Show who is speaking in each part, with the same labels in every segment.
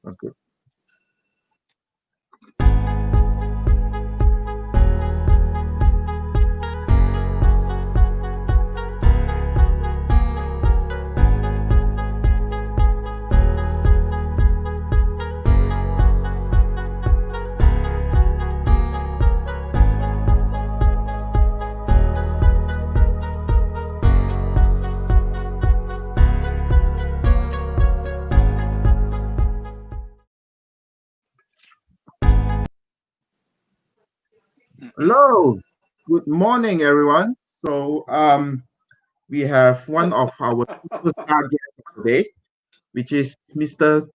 Speaker 1: Okay. Hello, good morning, everyone. So, we have one of our superstar guests today, which is Mr.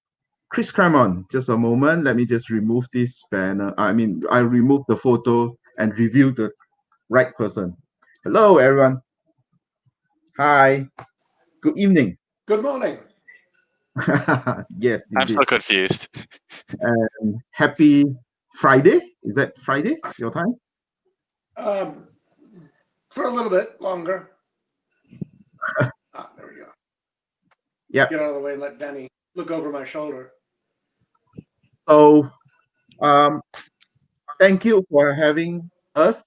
Speaker 1: Chris Claremont. Just a moment, let me just remove this banner. I remove the photo and review the right person. Hello, everyone. Hi. Good evening.
Speaker 2: Good morning.
Speaker 1: Yes,
Speaker 3: I'm
Speaker 1: indeed.
Speaker 3: so confused.
Speaker 1: And happy Friday. Is that Friday, your time?
Speaker 2: For a little bit longer. There we go.
Speaker 1: Yeah.
Speaker 2: Get out of the way and let Danny look over my shoulder.
Speaker 1: So, thank you for having us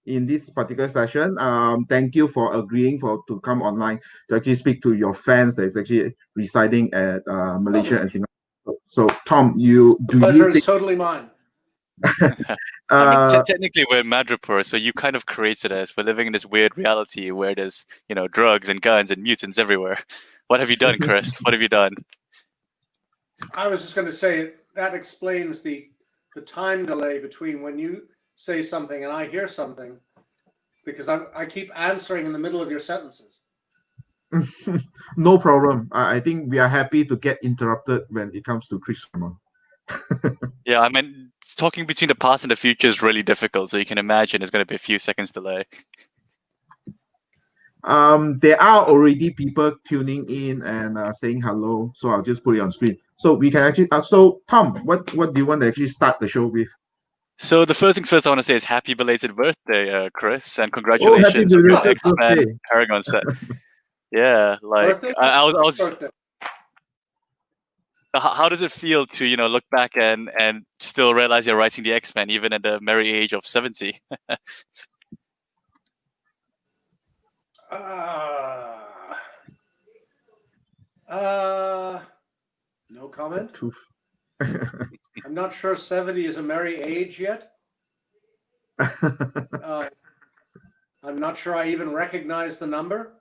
Speaker 1: in this particular session. Thank you for agreeing to come online to actually speak to your fans that is actually residing at Malaysia and Singapore. So, Tom,
Speaker 2: The pleasure is totally mine.
Speaker 3: Technically we're in Madripoor, so you kind of created us. We're living in this weird reality where there's, drugs and guns and mutants everywhere. What have you done, Chris? What have you done?
Speaker 2: I was just going to say that explains the time delay between when you say something and I hear something, because I keep answering in the middle of your sentences.
Speaker 1: No problem. I think we are happy to get interrupted when it comes to Chris Claremont.
Speaker 3: Yeah, talking between the past and the future is really difficult, so you can imagine there's going to be a few seconds delay.
Speaker 1: There are already people tuning in and saying hello, so I'll just put it on screen. So we can actually. So Tom, what do you want to actually start the show with?
Speaker 3: So the first things first, I want to say is happy belated birthday, Chris, and congratulations on your X-Men Paragon set. Yeah,
Speaker 2: birthday?
Speaker 3: I was. Birthday. How does it feel to look back and still realize you're writing the X-Men even at the merry age of 70?
Speaker 2: No comment. I'm not sure 70 is a merry age yet. I'm not sure I even recognize the number.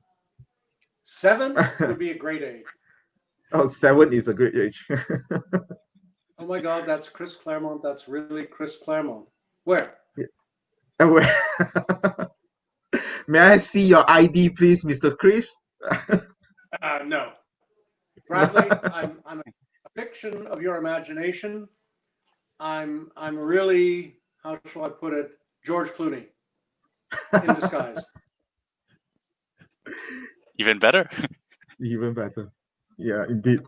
Speaker 2: 7 would be a great age.
Speaker 1: Oh, 7 is a great age.
Speaker 2: Oh my God, that's Chris Claremont. That's really Chris Claremont. Where?
Speaker 1: Yeah. Where? May I see your ID, please, Mr. Chris?
Speaker 2: No. Bradley, I'm a fiction of your imagination. I'm really, how shall I put it, George Clooney in disguise.
Speaker 3: Even better.
Speaker 1: Even better. Yeah, indeed.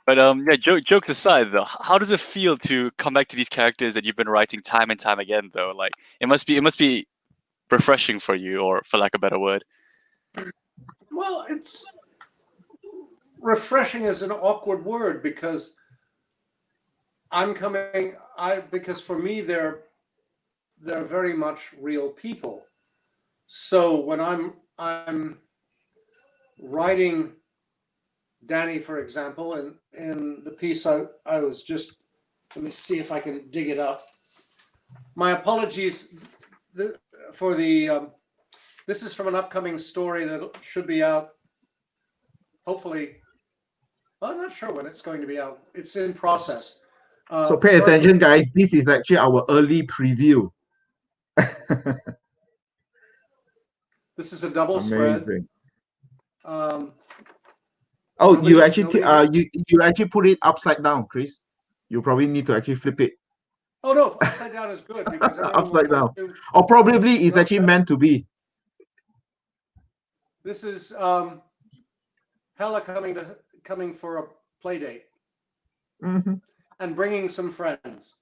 Speaker 3: But jokes aside, though, how does it feel to come back to these characters that you've been writing time and time again? Though, like it must be refreshing for you, or for lack of a better word.
Speaker 2: Well, it's refreshing is an awkward word because because for me they're very much real people. So when I'm writing Danny, for example, in the piece I was just, let me see if I can dig it up. My apologies for the this is from an upcoming story that should be out hopefully. Well, I'm not sure when it's going to be out. It's in process.
Speaker 1: So pay attention, guys. This is actually our early preview.
Speaker 2: This is a double spread.
Speaker 1: You actually put it upside down, Chris. You probably need to actually flip it.
Speaker 2: Oh no, upside down is good because
Speaker 1: upside down. Or probably it's actually meant to be.
Speaker 2: This is Hella coming for a play date.
Speaker 1: Mm-hmm.
Speaker 2: And bringing some friends.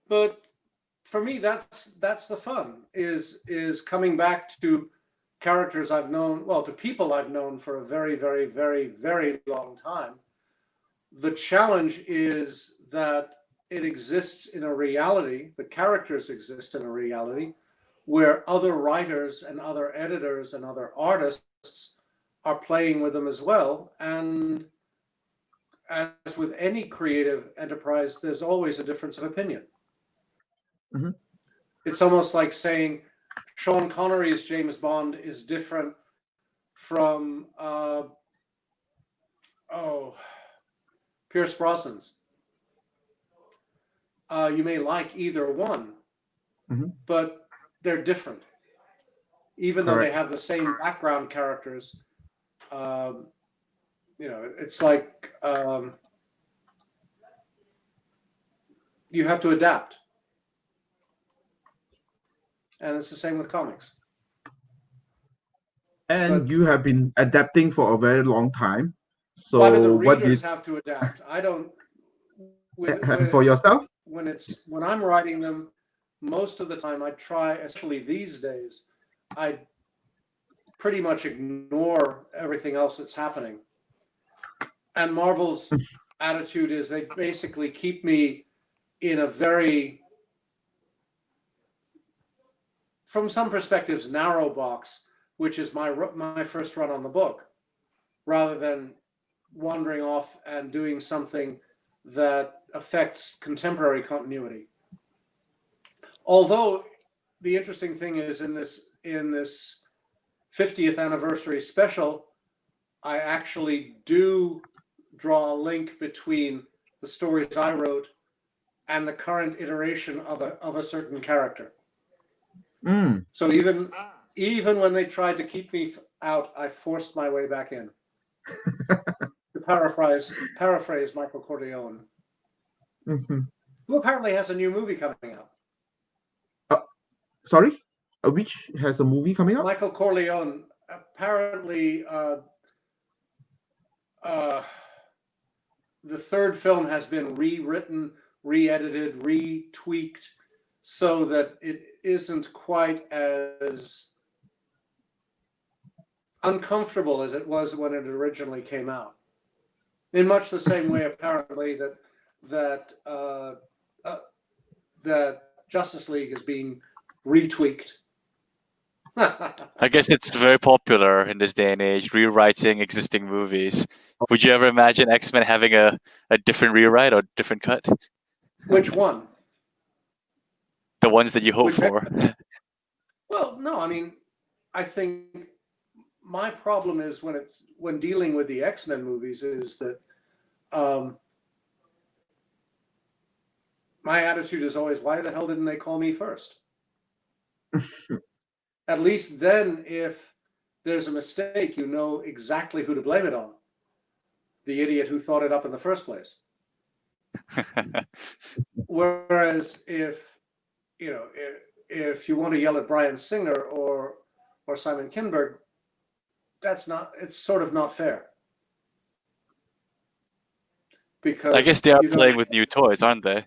Speaker 2: But for me, that's the fun is coming back to characters I've known, well, to people I've known for a very, very, very, very long time. The challenge is that it exists in a reality, the characters exist in a reality where other writers and other editors and other artists are playing with them as well. And as with any creative enterprise, there's always a difference of opinion.
Speaker 1: Mm-hmm.
Speaker 2: It's almost like saying Sean Connery's James Bond is different from Pierce Brosnan's. You may like either one,
Speaker 1: Mm-hmm.
Speaker 2: but they're different. Even though they have the same background characters, it's like you have to adapt. And it's the same with comics.
Speaker 1: And you have been adapting for a very long time. So
Speaker 2: well, I mean, the readers have to adapt. I don't.
Speaker 1: For yourself?
Speaker 2: When I'm writing them, most of the time I try, especially these days, I pretty much ignore everything else that's happening. And Marvel's attitude is they basically keep me in a very, from some perspectives, narrow box, which is my first run on the book, rather than wandering off and doing something that affects contemporary continuity. Although the interesting thing is in this 50th anniversary special, I actually do draw a link between the stories I wrote and the current iteration of a certain character.
Speaker 1: Mm.
Speaker 2: So even when they tried to keep me out, I forced my way back in. To paraphrase Michael Corleone,
Speaker 1: Mm-hmm.
Speaker 2: who apparently has a new movie coming out.
Speaker 1: Sorry? Which has a movie coming up?
Speaker 2: Michael Corleone, apparently the third film has been rewritten, re-edited, retweaked so that it isn't quite as uncomfortable as it was when it originally came out. In much the same way, apparently, that Justice League is being retweaked.
Speaker 3: I guess it's very popular in this day and age, rewriting existing movies. Would you ever imagine X-Men having a different rewrite or different cut?
Speaker 2: Which one?
Speaker 3: The ones that you hope for.
Speaker 2: Well, no, I mean, I think my problem is when dealing with the X-Men movies is that my attitude is always, why the hell didn't they call me first? At least then, if there's a mistake, you know exactly who to blame it on. The idiot who thought it up in the first place. Whereas if you want to yell at Bryan Singer or Simon Kinberg, it's sort of not fair. Because
Speaker 3: I guess they are playing with new toys, aren't they?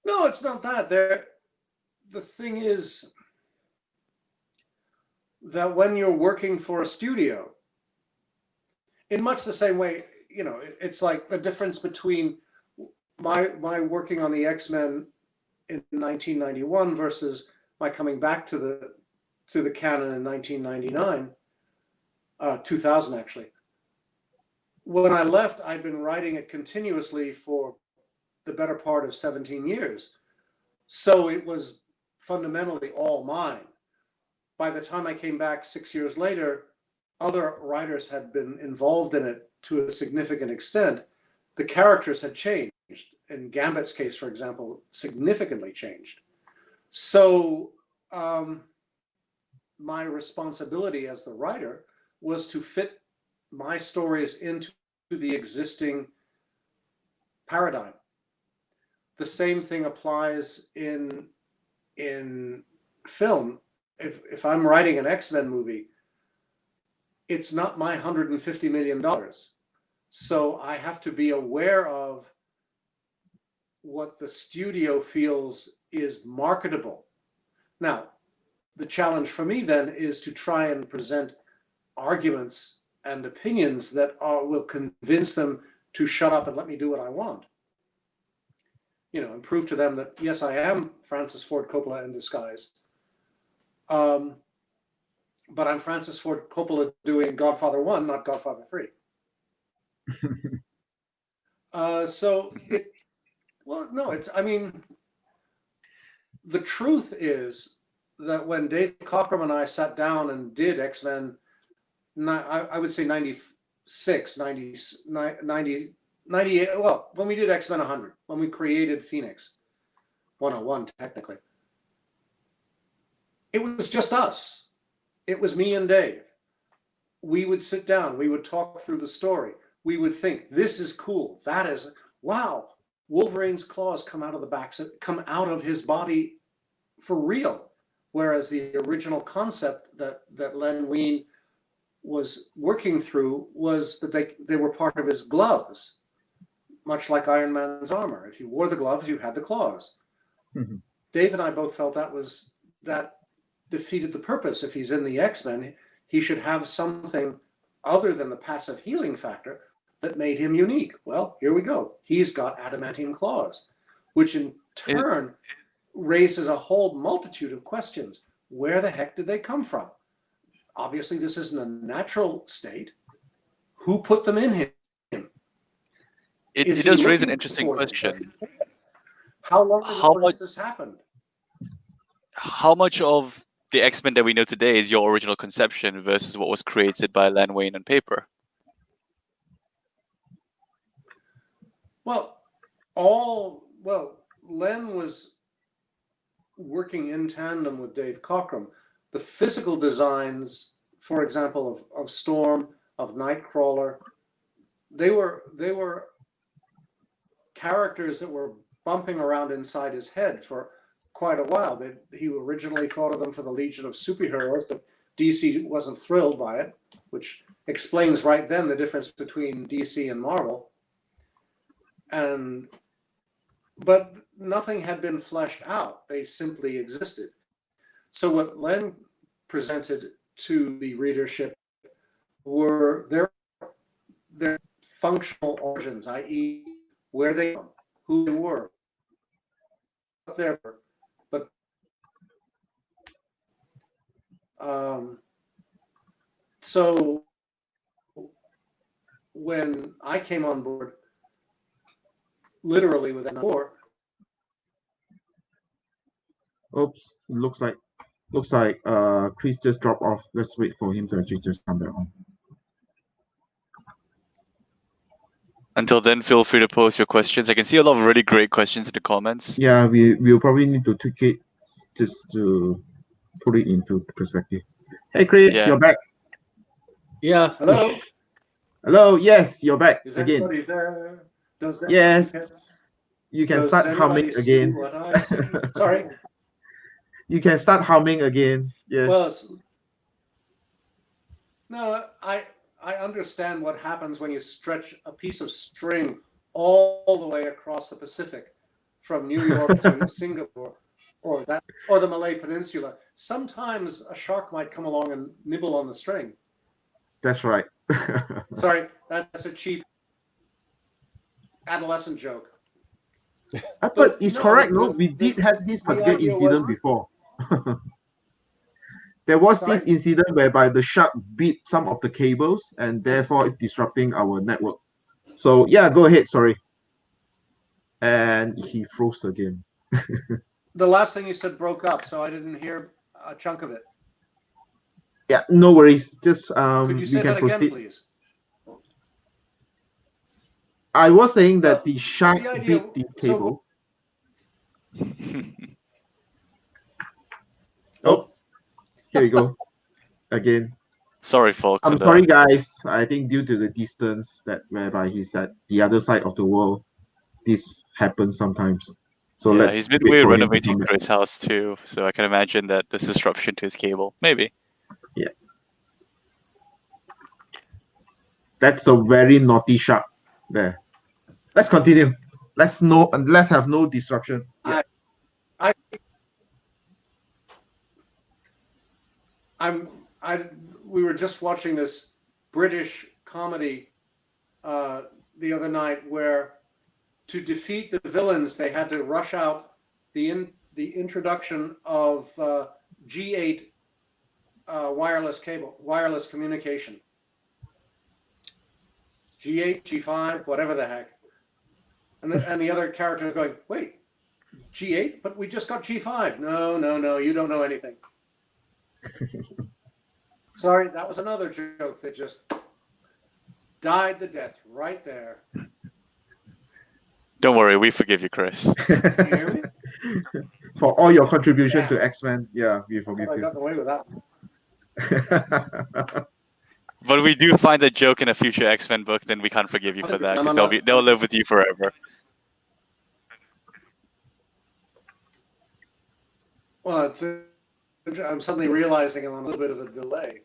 Speaker 2: No, it's not that. The thing is that when you're working for a studio, in much the same way, it's like the difference between my working on the X-Men in 1991 versus my coming back to the canon in 1999, 2000 actually. When I left, I'd been writing it continuously for the better part of 17 years. So it was fundamentally all mine. By the time I came back 6 years later, other writers had been involved in it to a significant extent. The characters had changed. In Gambit's case, for example, significantly changed. So my responsibility as the writer was to fit my stories into the existing paradigm. The same thing applies in film. If I'm writing an X-Men movie, it's not my $150 million. So I have to be aware of what the studio feels is marketable. Now, the challenge for me then is to try and present arguments and opinions that will convince them to shut up and let me do what I want. You know, and prove to them that, yes, I am Francis Ford Coppola in disguise. But I'm Francis Ford Coppola doing Godfather 1, not Godfather 3. The truth is that when Dave Cockrum and I sat down and did X-Men, I would say 96, 98, well, when we did X-Men 100, when we created Phoenix 101, technically, it was just us. It was me and Dave. We would sit down, we would talk through the story. We would think, this is cool. That is, wow, Wolverine's claws come out of his body for real. Whereas the original concept that Len Wein was working through was that they were part of his gloves, much like Iron Man's armor. If you wore the gloves, you had the claws. Mm-hmm. Dave and I both felt that defeated the purpose. If he's in the X-Men, he should have something other than the passive healing factor that made him unique. Well, here we go. He's got adamantium claws, which in turn raises a whole multitude of questions. Where the heck did they come from? Obviously, this isn't a natural state. Who put them in him?
Speaker 3: It does raise an interesting question.
Speaker 2: How long ago this happened?
Speaker 3: How much of the X-Men that we know today is your original conception versus what was created by Len Wein on paper?
Speaker 2: Len was working in tandem with Dave Cockrum. The physical designs, for example, of Storm, of Nightcrawler, they were characters that were bumping around inside his head for quite a while. He originally thought of them for the Legion of Superheroes, but DC wasn't thrilled by it, which explains right then the difference between DC and Marvel. But nothing had been fleshed out. They simply existed. So what Len presented to the readership were their functional origins, i.e., where they came from, who they were, what they were. But so when I came on board, literally within an hour.
Speaker 1: Oops, looks like Chris just dropped off. Let's wait for him to actually just come back on.
Speaker 3: Until then, feel free to post your questions. I can see a lot of really great questions in the comments.
Speaker 1: Yeah, we'll probably need to tweak it just to put it into perspective. Hey Chris, you're back.
Speaker 4: Yeah.
Speaker 2: Hello.
Speaker 1: Hello. Yes, you're back
Speaker 2: Is
Speaker 1: again.
Speaker 2: everybody there?
Speaker 1: Yes. You can start humming again.
Speaker 2: Sorry.
Speaker 1: You can start humming again. Yes.
Speaker 2: Well, no, I understand what happens when you stretch a piece of string all the way across the Pacific from New York to Singapore or the Malay Peninsula. Sometimes a shark might come along and nibble on the string.
Speaker 1: That's right.
Speaker 2: Sorry, that's a cheap adolescent joke.
Speaker 1: But it's correct, no? We did have this particular incident before. There was this incident whereby the shark bit some of the cables and therefore disrupting our network. So yeah, go ahead, sorry. And he froze again.
Speaker 2: The last thing you said broke up, so I didn't hear a chunk of it.
Speaker 1: Yeah, no worries. Just
Speaker 2: could you say that again, please?
Speaker 1: I was saying that the shark bit the cable. Oh, here we go. Again.
Speaker 3: Sorry, folks.
Speaker 1: I'm sorry, guys. I think due to the distance whereby he's at the other side of the world, this happens sometimes. So
Speaker 3: yeah, he's midway renovating Chris' house too, so I can imagine that there's disruption to his cable. Maybe.
Speaker 1: Yeah. That's a very naughty shark there. Let's continue. Let's have no disruption. Yeah.
Speaker 2: just watching this British comedy the other night where to defeat the villains, they had to rush out the introduction of G8 wireless communication. G8, G5, whatever the heck. And the other character is going, wait, G8? But we just got G5. No, you don't know anything. Sorry, that was another joke that just died the death right there.
Speaker 3: Don't worry, we forgive you, Chris.
Speaker 2: Can you hear me?
Speaker 1: For all your contribution to X-Men, yeah, we forgive
Speaker 2: I
Speaker 1: you.
Speaker 2: got away with that.
Speaker 3: But we do find a joke in a future X-Men book, then we can't forgive you for that because they'll live with you forever.
Speaker 2: Well, I'm suddenly realizing I'm on a little bit of a delay.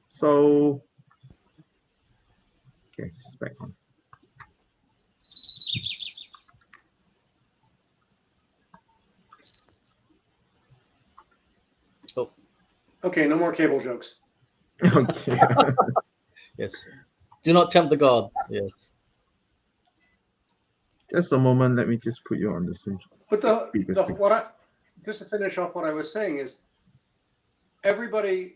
Speaker 1: So, okay, it's back on.
Speaker 4: Oh,
Speaker 2: Okay, no more cable jokes.
Speaker 1: Okay.
Speaker 4: yes. Do not tempt the god. Yes.
Speaker 1: Just a moment. Let me just put you on the same.
Speaker 2: But just to finish off what I was saying is, everybody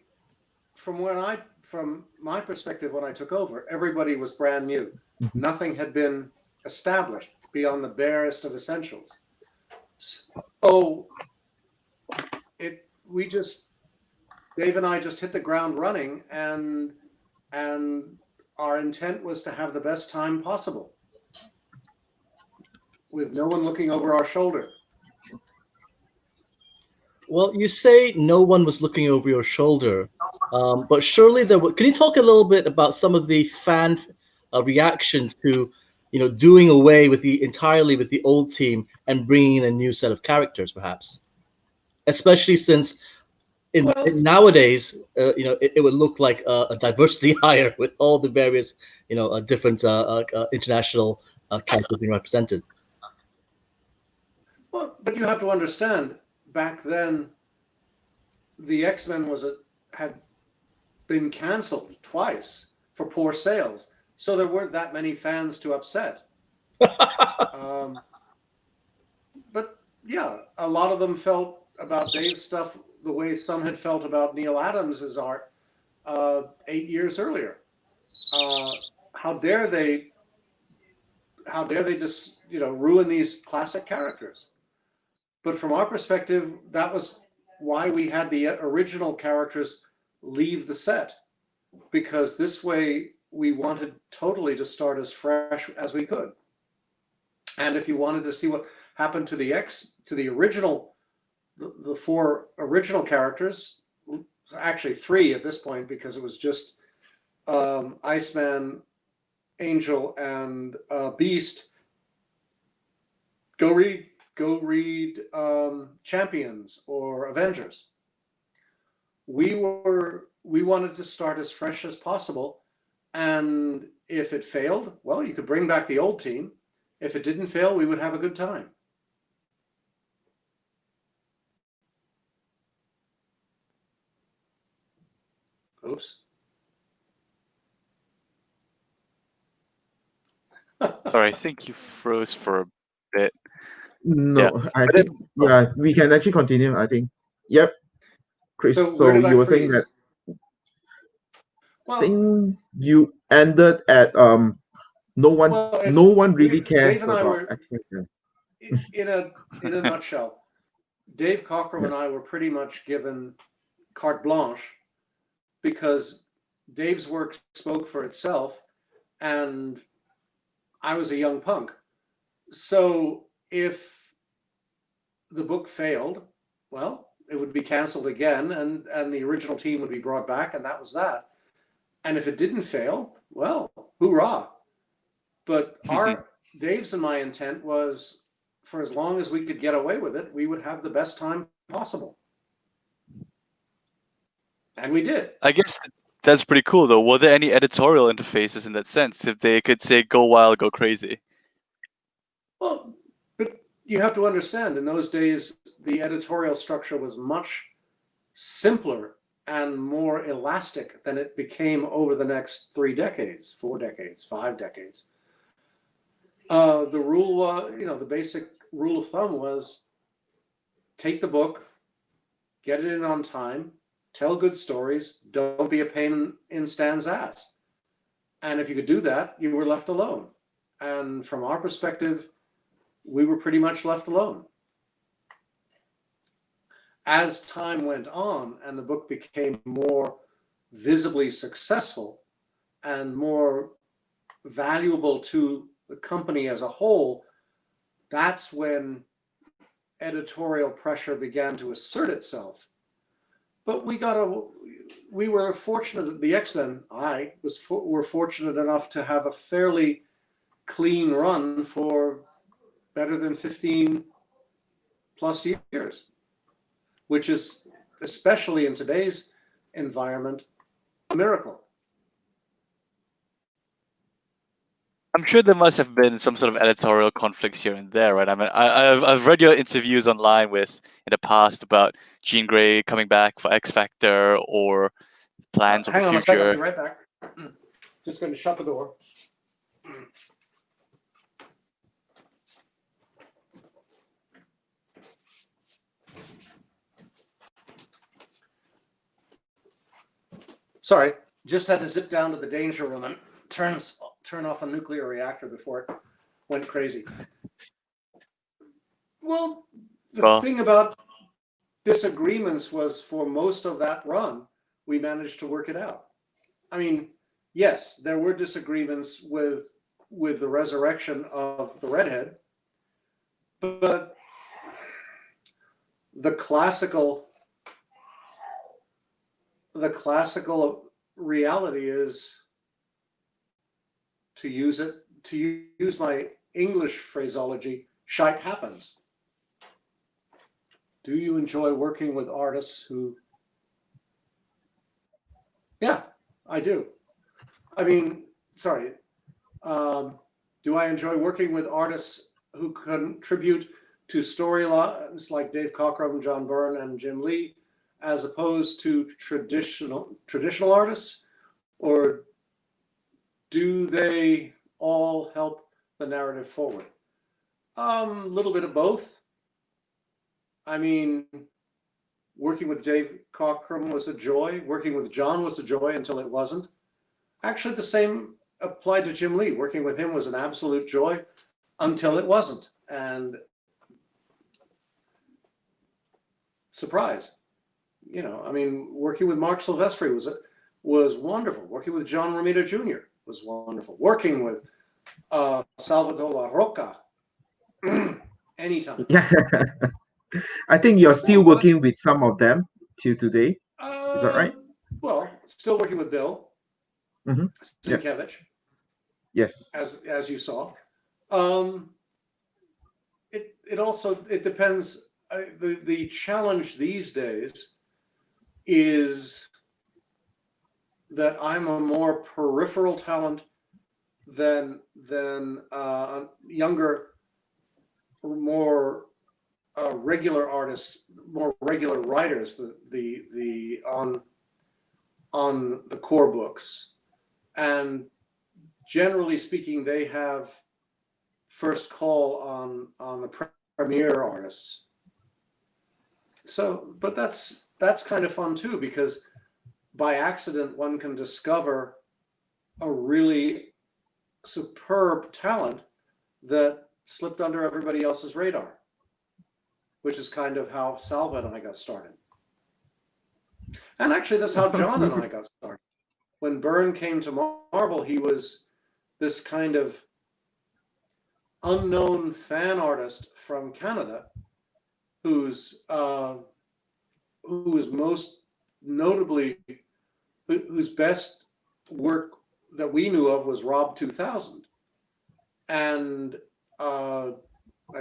Speaker 2: from my perspective when I took over, everybody was brand new. Nothing had been established beyond the barest of essentials. So Dave and I just hit the ground running, and our intent was to have the best time possible with no one looking over our shoulder.
Speaker 4: Well, you say no one was looking over your shoulder, but surely there were. Can you talk a little bit about some of the fan reactions to, doing away with entirely with the old team and bringing in a new set of characters, perhaps? Especially since nowadays, it would look like a diversity hire with all the various, different international characters being represented.
Speaker 2: Well, but you have to understand, back then, the X-Men had been canceled twice for poor sales, so there weren't that many fans to upset. But yeah, a lot of them felt about Dave's stuff the way some had felt about Neil Adams's art 8 years earlier. How dare they just ruin these classic characters? But from our perspective, that was why we had the original characters leave the set, because this way we wanted totally to start as fresh as we could. And if you wanted to see what happened to the original, the four original characters, actually three at this point, because it was just Iceman, Angel, and Beast. Go read Champions or Avengers. We wanted to start as fresh as possible, and if it failed, well, you could bring back the old team. If it didn't fail, we would have a good time. Oops.
Speaker 3: Sorry, I think you froze for a bit.
Speaker 1: No, I think we can actually continue. I think. Yep. Chris, so you were saying that.
Speaker 2: Well,
Speaker 1: I think you ended at no one really cares
Speaker 2: Dave and I
Speaker 1: about
Speaker 2: were, in a nutshell, Dave Cockrum and I were pretty much given carte blanche, because Dave's work spoke for itself, and I was a young punk. So if the book failed, well, it would be canceled again, and the original team would be brought back, and that was that. And if it didn't fail, well, hoorah. But Dave's and my intent was, for as long as we could get away with it, we would have the best time possible. And we did.
Speaker 3: I guess That's pretty cool, though. Were there any editorial interfaces in that sense? If they could say, go wild, go crazy?
Speaker 2: Well, but you have to understand, in those days, the editorial structure was much simpler and more elastic than it became over the next 3 decades, 4 decades, 5 decades. The rule was, the basic rule of thumb was take the book, get it in on time, tell good stories, don't be a pain in Stan's ass. And if you could do that, you were left alone. And from our perspective, we were pretty much left alone. As time went on and the book became more visibly successful and more valuable to the company as a whole, that's when editorial pressure began to assert itself. But we were fortunate, the X-Men, were fortunate enough to have a fairly clean run for better than 15 plus years, which is, especially in today's environment, a miracle.
Speaker 3: I'm sure there must have been some sort of editorial conflicts here and there, right? I mean, I've read your interviews online in the past about Jean Grey coming back for X Factor or plans of the
Speaker 2: Hang on a second, I'll
Speaker 3: future.
Speaker 2: be right back. Just going to shut the door. Sorry, just had to zip down to the danger room and turn off a nuclear reactor before it went crazy. Well, the thing about disagreements was, for most of that run, we managed to work it out. I mean, yes, there were disagreements with the resurrection of the Redhead, but the classical reality is, to use my English phraseology, shite happens. Do you enjoy working with artists who? Yeah, I do. I mean, sorry. Do I enjoy working with artists who contribute to storylines like Dave Cockrum, John Byrne, and Jim Lee, as opposed to traditional artists? Or do they all help the narrative forward? A little bit of both. I mean, working with Dave Cockrum was a joy. Working with John was a joy until it wasn't. Actually, the same applied to Jim Lee. Working with him was an absolute joy until it wasn't. And surprise, I mean, working with Mark Silvestri was wonderful. Working with John Romita Jr. was wonderful. Working with Salvatore La Rocca, anytime.
Speaker 1: Yeah. I think you're still working with some of them till today. Is that right?
Speaker 2: Well, still working with Bill Sienkiewicz.
Speaker 1: Yes.
Speaker 2: As you saw. It also depends. The challenge these days is that I'm a more peripheral talent than younger, more regular artists, more regular writers. On the core books, and generally speaking, they have first call on the premier artists. So, but that's kind of fun too, because by accident one can discover a really superb talent that slipped under everybody else's radar, which is kind of how Salva and I got started. And actually, that's how John and I got started. When Byrne came to Marvel, he was this kind of unknown fan artist from Canada, whose most notably, whose best work that we knew of was Rob 2000. And I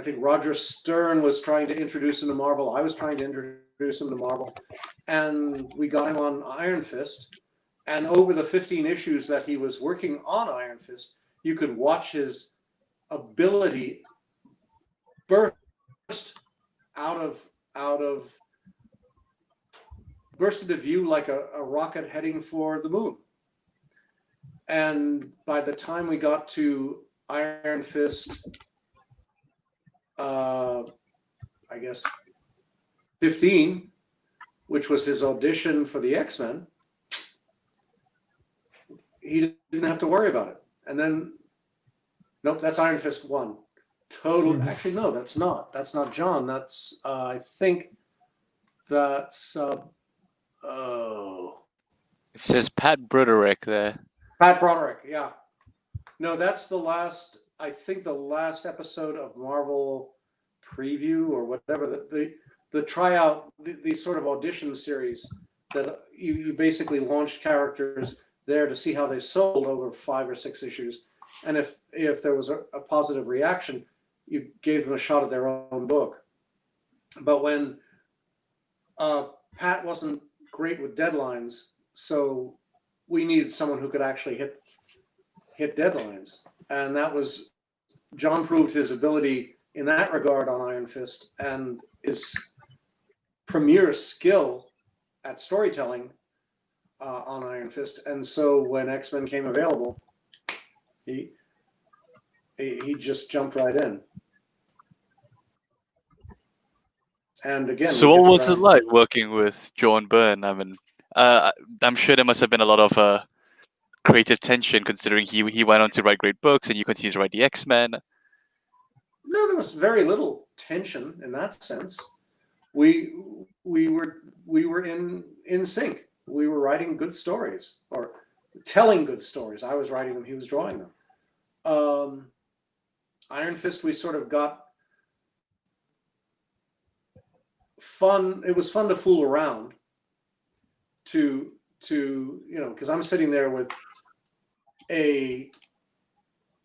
Speaker 2: think Roger Stern was trying to introduce him to Marvel. I was trying to introduce him to Marvel. And we got him on Iron Fist. And over the 15 issues that he was working on Iron Fist, you could watch his ability burst burst into view like a rocket heading for the moon. And by the time we got to Iron Fist, I guess 15, which was his audition for the X-Men, he didn't have to worry about it. And then, nope, that's Iron Fist 1. Total. Actually, no, that's not. That's not John. That's I think that's
Speaker 3: It says Pat Broderick there.
Speaker 2: Pat Broderick. Yeah. No, that's the last. I think the last episode of Marvel Preview or whatever the tryout, the sort of audition series that you basically launched characters there to see how they sold over 5 or 6 issues, and if there was a positive reaction, you gave them a shot at their own book. But when Pat wasn't great with deadlines, so we needed someone who could actually hit deadlines, and that was John proved his ability in that regard on Iron Fist, and his premier skill at storytelling on Iron Fist. And so when X-Men came available, he just jumped right in. And again,
Speaker 3: so what was it like working with John Byrne? I mean, I'm sure there must have been a lot of creative tension, considering he went on to write great books, and you continue to write the X-Men.
Speaker 2: No, there was very little tension in that sense. We were in sync. We were writing good stories, or telling good stories. I was writing them, he was drawing them. Iron Fist, we sort of got fun. It was fun to fool around to because I'm sitting there with a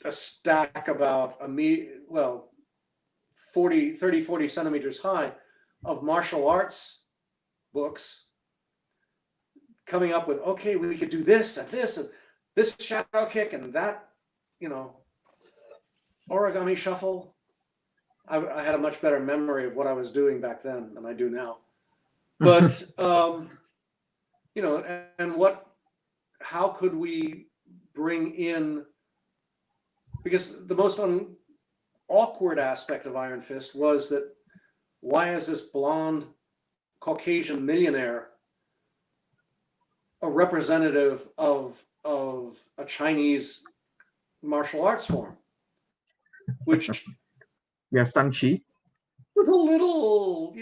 Speaker 2: stack about 30-40 centimeters high of martial arts books, coming up with, okay, we could do this and this shadow kick and that, origami shuffle. I had a much better memory of what I was doing back then than I do now. But, how could we bring in, because the most awkward aspect of Iron Fist was that why is this blonde Caucasian millionaire a representative of a Chinese martial arts form, which
Speaker 1: Yeah, Shang-Chi.
Speaker 2: was a little,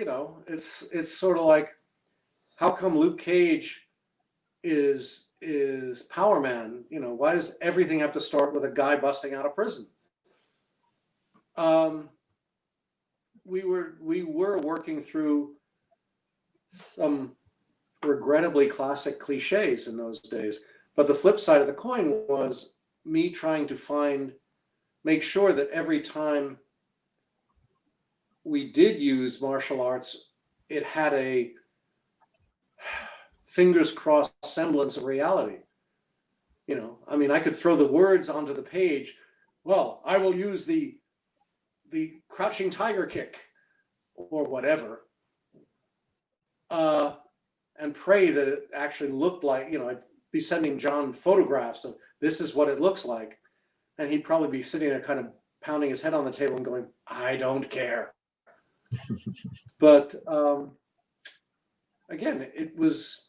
Speaker 2: it's sort of like, how come Luke Cage is Power Man? Why does everything have to start with a guy busting out of prison? We were working through some regrettably classic cliches in those days, but the flip side of the coin was me trying to make sure that every time we did use martial arts, it had a fingers crossed semblance of reality. I could throw the words onto the page. Well, I will use the crouching tiger kick or whatever, and pray that it actually looked like, I'd be sending John photographs of this is what it looks like, and he'd probably be sitting there kind of pounding his head on the table and going, I don't care. But again, it was,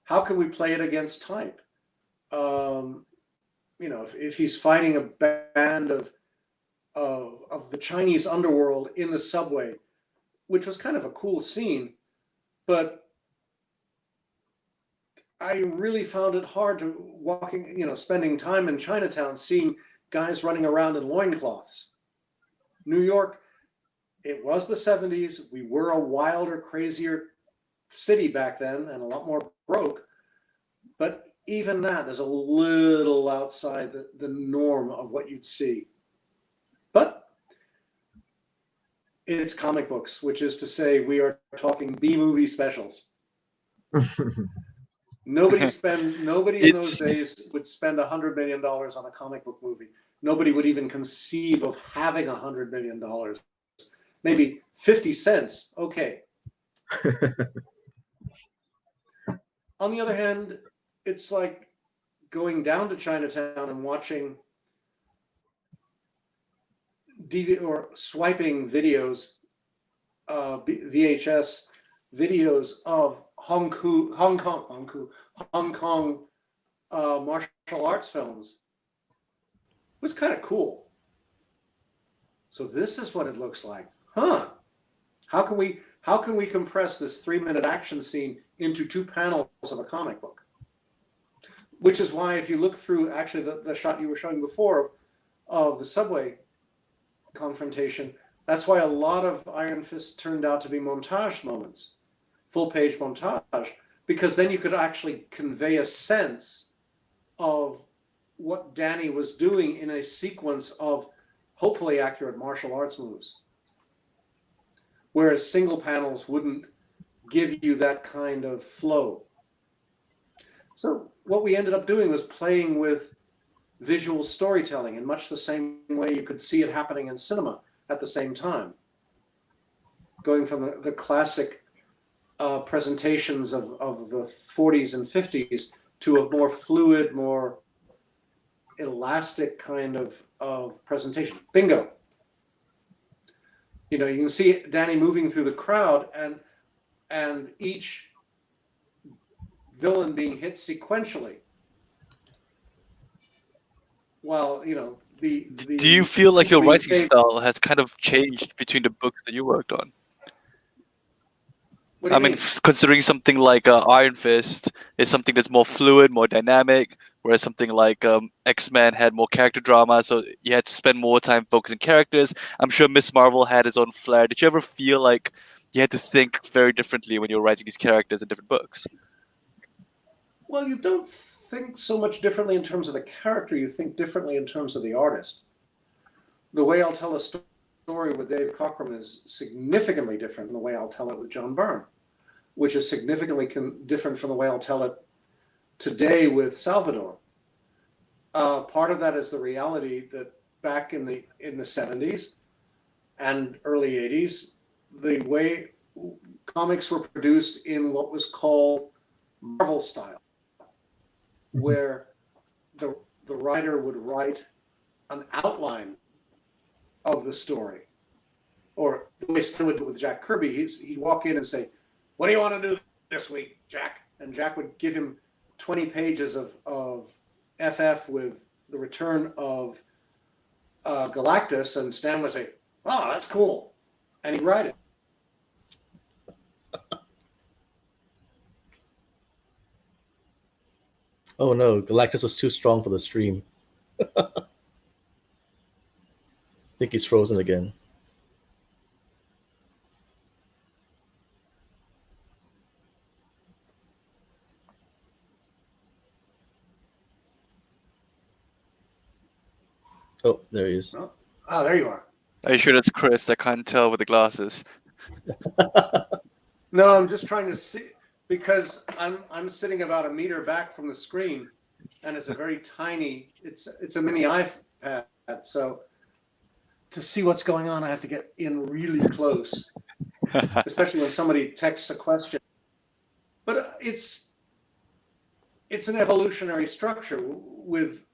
Speaker 2: how can we play it against type? If he's fighting a band of the Chinese underworld in the subway, which was kind of a cool scene, but I really found it hard to spending time in Chinatown, seeing guys running around in loincloths. New York, it was the 70s. We were a wilder, crazier city back then and a lot more broke. But even that is a little outside the norm of what you'd see. But it's comic books, which is to say we are talking B-movie specials. Nobody in those days would spend $100 million on a comic book movie. Nobody would even conceive of having $100 million. Maybe 50 cents, okay. On the other hand, it's like going down to Chinatown and watching DVD or swiping videos, VHS videos of Hong Kong martial arts films. It was kind of cool. So this is what it looks like, huh? How can we compress this 3-minute action scene into 2 panels of a comic book? Which is why, if you look through actually the shot you were showing before of the subway confrontation, that's why a lot of Iron Fist turned out to be montage moments, full-page montage, because then you could actually convey a sense of what Danny was doing in a sequence of hopefully accurate martial arts moves. Whereas single panels wouldn't give you that kind of flow. So what we ended up doing was playing with visual storytelling in much the same way you could see it happening in cinema at the same time. Going from the classic presentations of the 40s and 50s to a more fluid, more elastic kind of presentation. Bingo. You know, you can see Danny moving through the crowd and each villain being hit sequentially. While, you know,
Speaker 3: Do you feel like your writing style has kind of changed between the books that you worked on?
Speaker 2: What do you mean?
Speaker 3: Considering something like Iron Fist is something that's more fluid, more dynamic, whereas something like X-Men had more character drama, so you had to spend more time focusing characters. I'm sure Miss Marvel had its own flair. Did you ever feel like you had to think very differently when you were writing these characters in different books?
Speaker 2: Well, you don't think so much differently in terms of the character, you think differently in terms of the artist. The way I'll tell a story with Dave Cockrum is significantly different than the way I'll tell it with John Byrne, which is significantly different from the way I'll tell it today with Salvador. Part of that is the reality that back in the 70s and early 80s, the way comics were produced in what was called Marvel style, where the writer would write an outline of the story. Or the way Stan would do it with Jack Kirby, he'd walk in and say, "What do you want to do this week, Jack?" And Jack would give him 20 pages of FF with the return of Galactus, and Stan would say, "Oh, that's cool," and he'd write it.
Speaker 4: Oh no, Galactus was too strong for the stream. I think he's frozen again. Oh, there he is.
Speaker 2: Oh, there you are.
Speaker 3: Are you sure that's Chris? I can't tell with the glasses.
Speaker 2: No, I'm just trying to see, because I'm sitting about a meter back from the screen, and it's a very tiny, it's a mini iPad, so to see what's going on, I have to get in really close, especially when somebody texts a question. But it's an evolutionary structure. With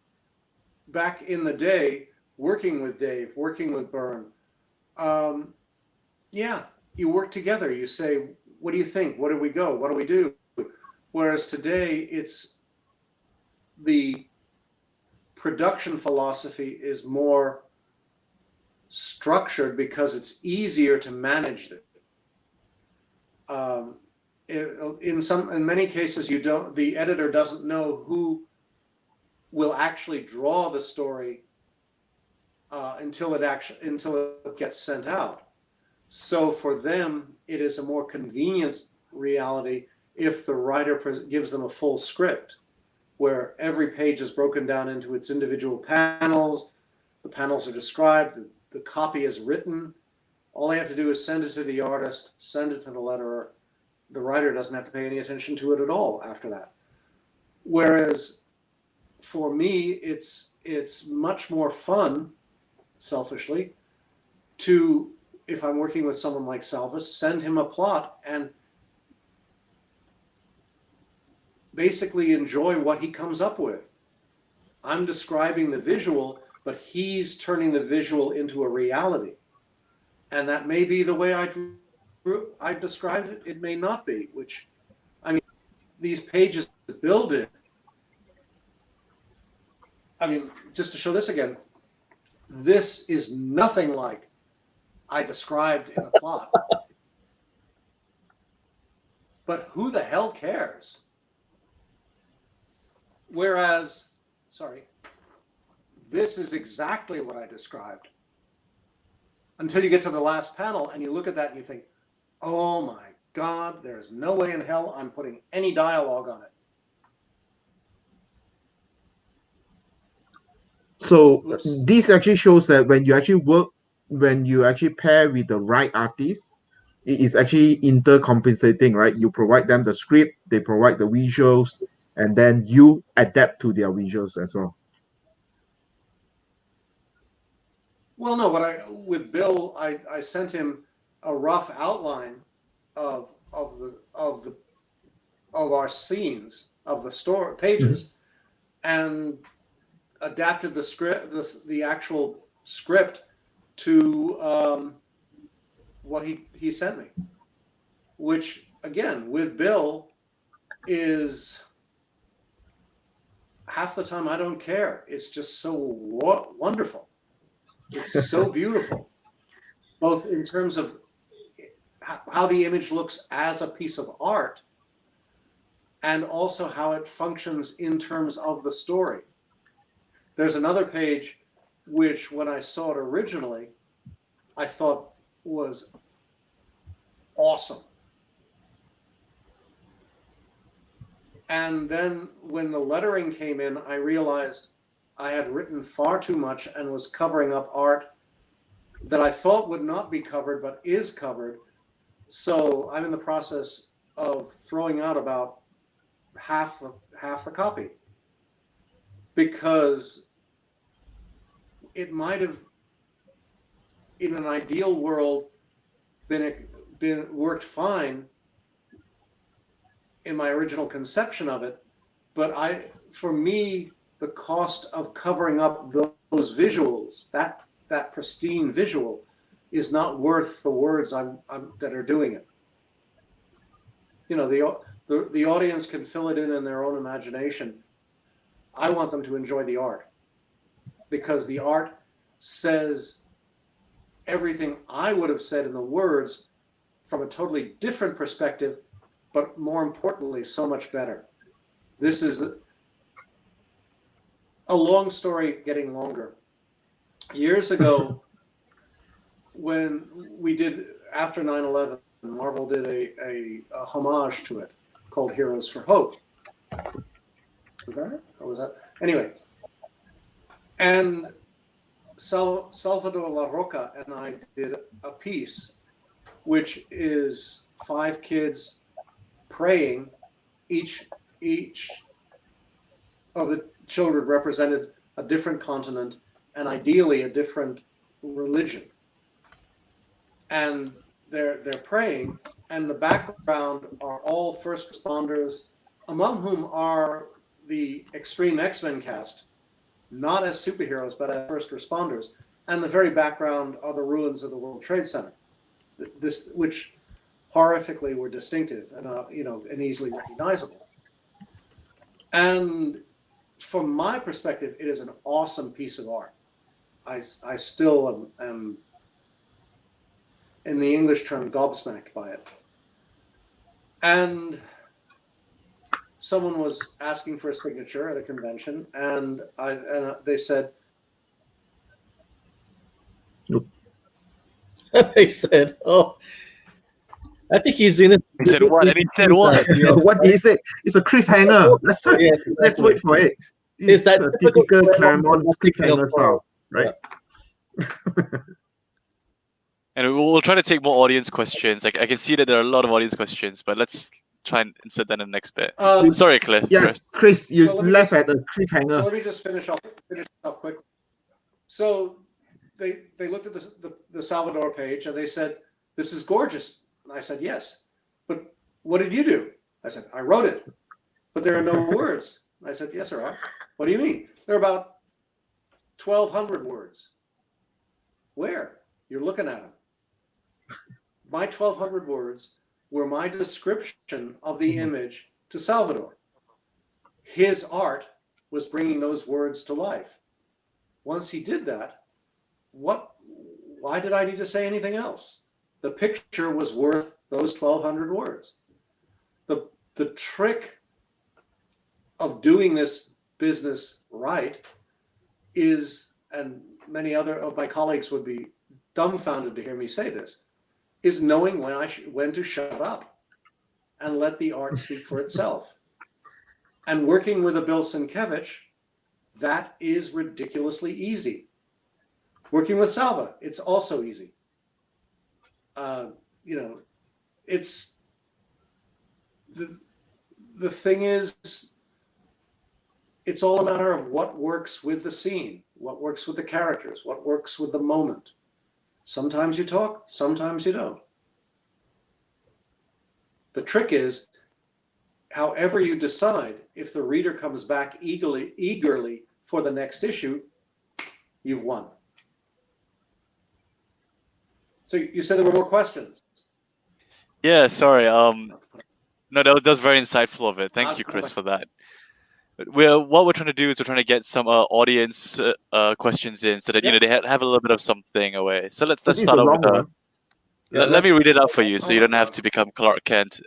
Speaker 2: back in the day, working with Dave, working with Byrne, yeah, you work together. You say, "What do you think? Where do we go? What do we do?" Whereas today, it's the production philosophy is more structured because it's easier to manage it. In many cases, the editor doesn't know who will actually draw the story until it gets sent out. So for them, it is a more convenient reality if the writer gives them a full script, where every page is broken down into its individual panels. The panels are described. The copy is written. All they have to do is send it to the artist, send it to the letterer. The writer doesn't have to pay any attention to it at all after that. Whereas for me, it's much more fun, selfishly, to, if I'm working with someone like Salvis, send him a plot and basically enjoy what he comes up with. I'm describing the visual, but he's turning the visual into a reality. And that may be the way I described it. It may not be, which, I mean, these pages build it. I mean, just to show this again, this is nothing like I described in a plot. But who the hell cares? Whereas, this is exactly what I described. Until you get to the last panel and you look at that and you think, oh my God, there's no way in hell I'm putting any dialogue on it.
Speaker 1: So
Speaker 2: Oops.
Speaker 1: this actually shows that when you actually pair with the right artist, it is actually intercompensating, right? You provide them the script, they provide the visuals, and then you adapt to their visuals as well.
Speaker 2: Well, no, with Bill, I sent him a rough outline of our scenes, of the story pages, and adapted the script, the actual script, to what he sent me, which again with Bill is half the time I don't care. It's just so wonderful. It's so beautiful, both in terms of how the image looks as a piece of art, and also how it functions in terms of the story. There's another page which, when I saw it originally, I thought was awesome. And then when the lettering came in, I realized I had written far too much and was covering up art that I thought would not be covered, but is covered. So I'm in the process of throwing out about half the copy, because it might have, in an ideal world, been worked fine in my original conception of it, but for me, the cost of covering up those visuals, that pristine visual, is not worth the words that are doing it. You know, the audience can fill it in their own imagination. I want them to enjoy the art, because the art says everything I would have said in the words from a totally different perspective, but more importantly, so much better. This is a long story getting longer. Years ago, when we did, after 9/11, Marvel did a homage to it called Heroes for Hope. Was that it? Or was that? Anyway. And Salvador La Roca and I did a piece, which is 5 kids praying. Each of the children represented a different continent and ideally a different religion. And they're praying, and the background are all first responders, among whom are the Extreme X-Men cast, not as superheroes, but as first responders. And the very background are the ruins of the World Trade Center, which horrifically were distinctive and and easily recognizable. And from my perspective, it is an awesome piece of art. I still am, in the English term, gobsmacked by it. And someone was asking for a signature at a convention, and they said,
Speaker 4: They said, "Oh, I think he's doing it."
Speaker 3: He said what? And he said what?
Speaker 1: What did he say? It's a cliffhanger. Let's
Speaker 4: Yes,
Speaker 1: wait for it.
Speaker 4: It's that
Speaker 1: a
Speaker 4: typical
Speaker 1: typical
Speaker 4: Claremont
Speaker 1: Claremont cliffhanger style, right?
Speaker 3: And we'll try to take more audience questions. Like, I can see that there are a lot of audience questions, but let's try and insert that in the next bit.
Speaker 2: Um,
Speaker 3: Sorry, Chris.
Speaker 1: Yeah, Chris, you
Speaker 2: So let me
Speaker 1: left
Speaker 2: just-
Speaker 1: at a
Speaker 2: So
Speaker 1: cliffhanger.
Speaker 2: let me just finish off quickly. So they looked at the Salvador page and they said, "This is gorgeous." And I said, "Yes." "But what did you do?" I said, "I wrote it." "But there are no words." I said, "Yes, there are." "What do you mean?" "There are about 1,200 words." "Where?" "You're looking at them." My 1,200 words were my description of the image to Salvador. His art was bringing those words to life. Once he did that, why did I need to say anything else? The picture was worth those 1,200 words. The trick of doing this business right is, and many other of my colleagues would be dumbfounded to hear me say this, is knowing when to shut up and let the art speak for itself. And working with a Bill Sienkiewicz, that is ridiculously easy. Working with Salva, it's also easy. It's the thing is, it's all a matter of what works with the scene, what works with the characters, what works with the moment. Sometimes you talk, sometimes you don't. The trick is, however you decide, if the reader comes back eagerly for the next issue, you've won. So you said there were more questions.
Speaker 3: Yeah, sorry. No, that was very insightful of it. Thank you, Chris, for that. What we're trying to do is we're trying to get some audience questions in, so that they have a little bit of something away. So let's
Speaker 1: This is
Speaker 3: start
Speaker 1: a
Speaker 3: off
Speaker 1: long
Speaker 3: with
Speaker 1: one. Yeah,
Speaker 3: let me read it out for you, so you don't have to become Clark Kent.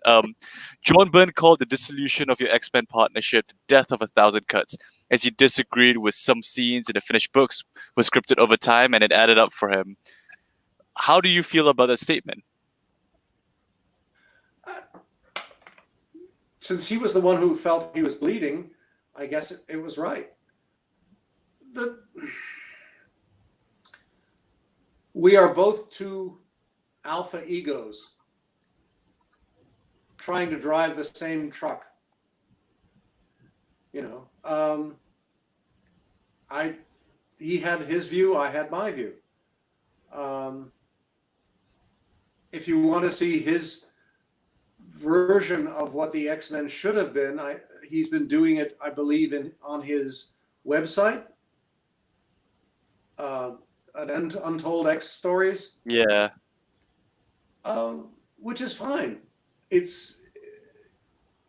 Speaker 3: John Byrne called the dissolution of your X-Men partnership the death of 1,000 cuts, as he disagreed with some scenes in the finished books were scripted over time, and it added up for him. How do you feel about that statement?
Speaker 2: Since he was the one who felt he was bleeding, I guess it was right. We are both two alpha egos trying to drive the same truck. He had his view, I had my view. If you want to see his version of what the X-Men should have been, he's been doing it, I believe, on his website, Untold X Stories.
Speaker 3: Yeah.
Speaker 2: Which is fine. It's,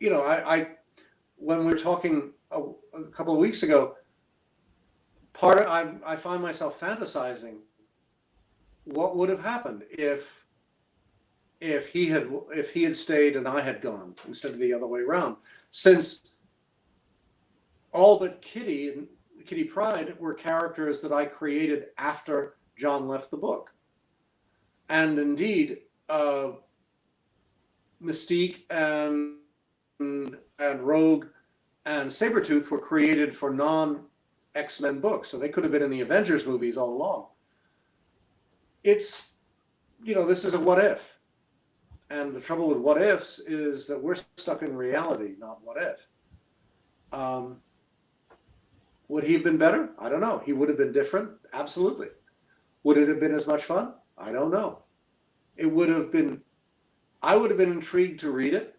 Speaker 2: when we were talking a couple of weeks ago, I find myself fantasizing what would have happened if he had stayed and I had gone, instead of the other way around. Since all but Kitty and Kitty Pryde were characters that I created after John left the book. And indeed, Mystique and Rogue and Sabretooth were created for non-X-Men books, so they could have been in the Avengers movies all along. It's, this is a what if. And the trouble with what ifs is that we're stuck in reality, not what if. Would he have been better? I don't know. He would have been different? Absolutely. Would it have been as much fun? I don't know. I would have been intrigued to read it,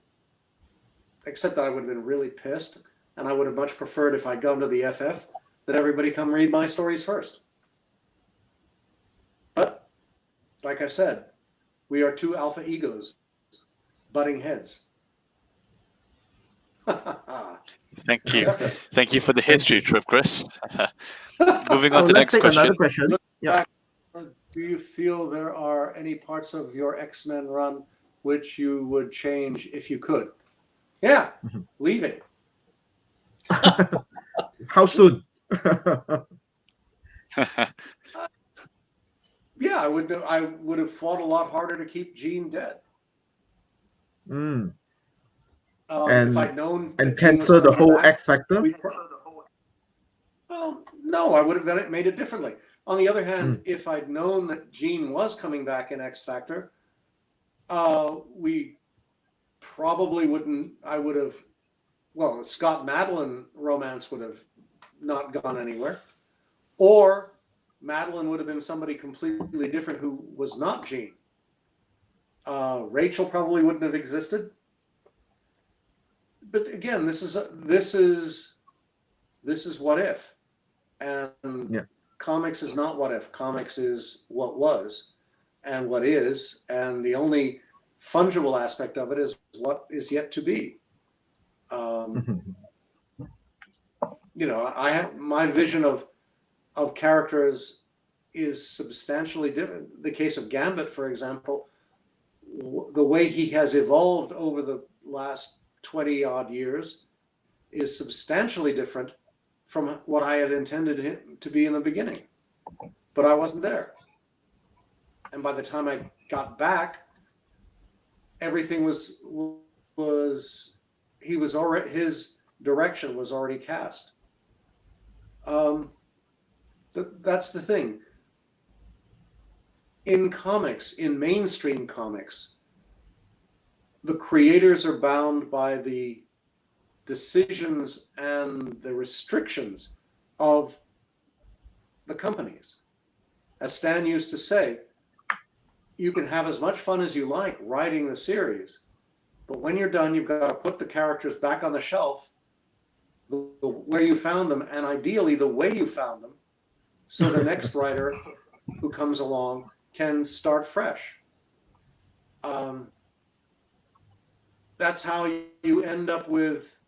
Speaker 2: except that I would have been really pissed, and I would have much preferred, if I'd gone to the FF, that everybody come read my stories first. But, like I said, we are two alpha egos butting heads.
Speaker 3: Thank you. Thank you for the history trip, Chris. Moving on
Speaker 1: So
Speaker 3: to the
Speaker 1: let's
Speaker 3: next
Speaker 1: take
Speaker 3: question.
Speaker 1: another question. Yeah.
Speaker 2: Do you feel there are any parts of your X-Men run which you would change if you could? Yeah, leaving.
Speaker 1: How soon?
Speaker 2: Yeah, I would have fought a lot harder to keep Jean dead.
Speaker 1: Mm.
Speaker 2: If I'd known
Speaker 1: And
Speaker 2: that Jean was
Speaker 1: cancel the
Speaker 2: coming
Speaker 1: whole
Speaker 2: back,
Speaker 1: X Factor?
Speaker 2: well, no, I would have made it differently. On the other hand, if I'd known that Jean was coming back in X Factor, we probably wouldn't, I would have, well, the Scott Madeline romance would have not gone anywhere. Or Madeline would have been somebody completely different who was not Jean. Rachel probably wouldn't have existed. But again, this is what if, and comics is not what if. Comics is what was, and what is, and the only fungible aspect of it is what is yet to be. You know, I have my vision of characters is substantially different. The case of Gambit, for example, the way he has evolved over the last 20 odd years is substantially different from what I had intended him to be in the beginning, but I wasn't there. And by the time I got back, everything was he was already, his direction was already cast. That's the thing. In comics, in mainstream comics, the creators are bound by the decisions and the restrictions of the companies. As Stan used to say, you can have as much fun as you like writing the series, but when you're done, you've got to put the characters back on the shelf where you found them, and ideally the way you found them, so the next writer who comes along can start fresh. That's how you end up with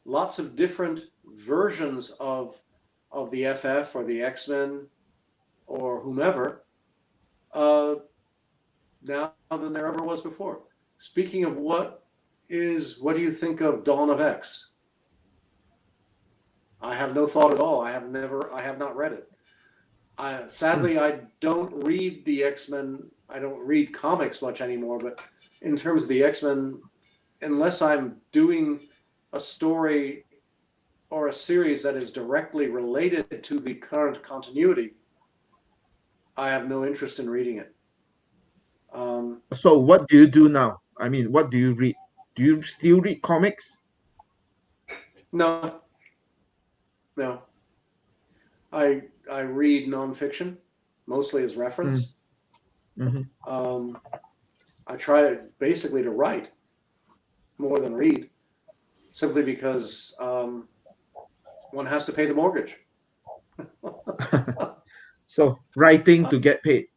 Speaker 2: lots of different versions of the FF or the X-Men or whomever now than there ever was before. Speaking of what do you think of Dawn of X? I have no thought at all. I have not read it. Sadly, I don't read the X-Men. I don't read comics much anymore, but in terms of the X-Men, unless I'm doing a story or a series that is directly related to the current continuity, I have no interest in reading it.
Speaker 1: So what do you do now? I mean, what do you read? Do you still read comics?
Speaker 2: No. I read nonfiction, mostly as reference. I try basically to write more than read, simply because one has to pay the mortgage.
Speaker 1: So writing to get paid.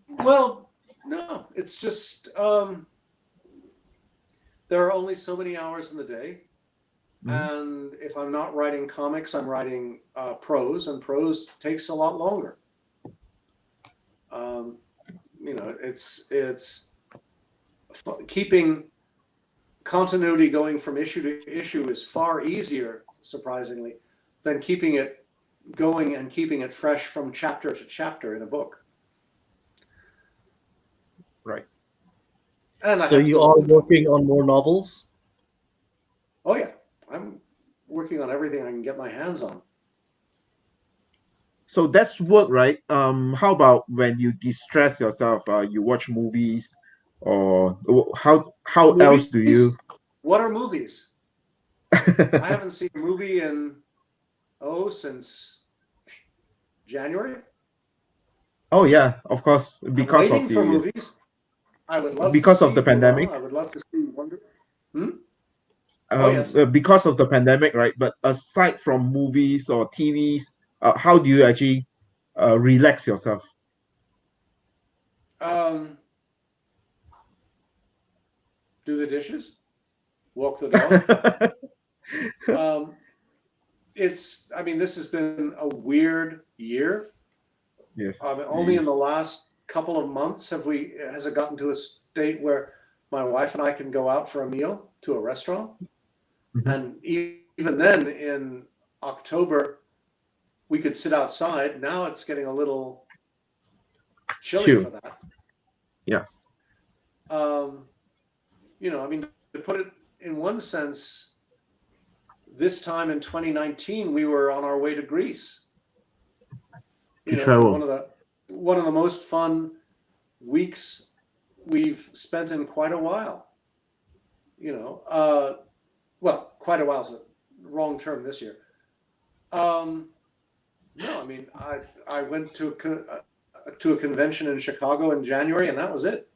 Speaker 2: Well, no, it's just there are only so many hours in the day. And if I'm not writing comics, I'm writing prose, and prose takes a lot longer. You know, it's keeping continuity going from issue to issue is far easier, surprisingly, than keeping it going and keeping it fresh from chapter to chapter in a book.
Speaker 1: Right.
Speaker 2: And
Speaker 4: so you are working on more novels?
Speaker 2: Oh yeah, I'm working on everything I can get my hands on.
Speaker 1: So that's work, right? How about when you distress yourself? You watch movies, or how
Speaker 2: Movies?
Speaker 1: else do you?
Speaker 2: What are movies? I haven't seen a movie since January.
Speaker 1: Oh yeah, of course, because
Speaker 2: I'm waiting
Speaker 1: of
Speaker 2: for
Speaker 1: the
Speaker 2: movies. I would love
Speaker 1: because
Speaker 2: to
Speaker 1: of
Speaker 2: see
Speaker 1: the pandemic.
Speaker 2: Mulan. I would love to see Wonder. Yes.
Speaker 1: Because of the pandemic, right? But aside from movies or TVs, how do you actually relax yourself?
Speaker 2: Do the dishes, walk the dog. I mean, this has been a weird year.
Speaker 1: Yes.
Speaker 2: Only in the last couple of months has it gotten to a state where my wife and I can go out for a meal to a restaurant. And even then, in October, we could sit outside. Now it's getting a little chilly for that.
Speaker 1: Yeah.
Speaker 2: You know, I mean, to put it in one sense, this time in 2019, we were on our way to Greece. You know,
Speaker 1: travel.
Speaker 2: one of the most fun weeks we've spent in quite a while. You know, well, quite a while is the wrong term this year. No, I mean, I went to a convention in Chicago in January, and that was it.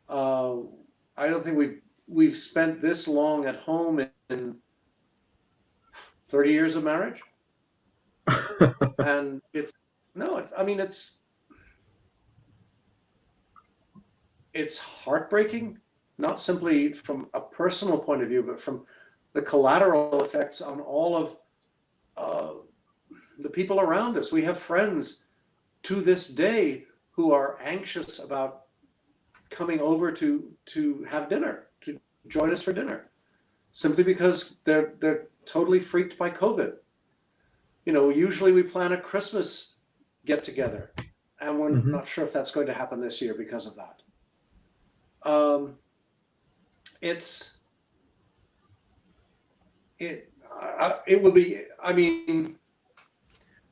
Speaker 2: I don't think we've spent this long at home in 30 years of marriage. And it's heartbreaking, not simply from a personal point of view, but from the collateral effects on all of the people around us. We have friends to this day who are anxious about coming over to have dinner, to join us for dinner, simply because they're totally freaked by COVID. You know, usually we plan a Christmas get together, and we're not sure if that's going to happen this year because of that. It will be, I mean,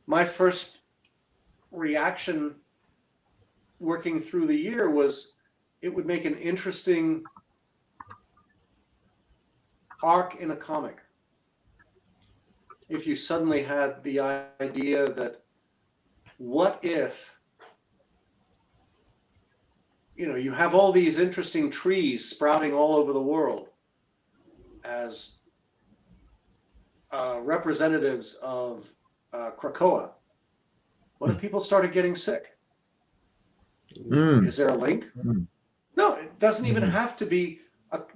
Speaker 2: my first reaction working through the year was it would make an interesting arc in a comic if you suddenly had the idea that what if, you know, you have all these interesting trees sprouting all over the world as representatives of Krakoa. What if people started getting sick? Is there a link? No, it doesn't even have to be.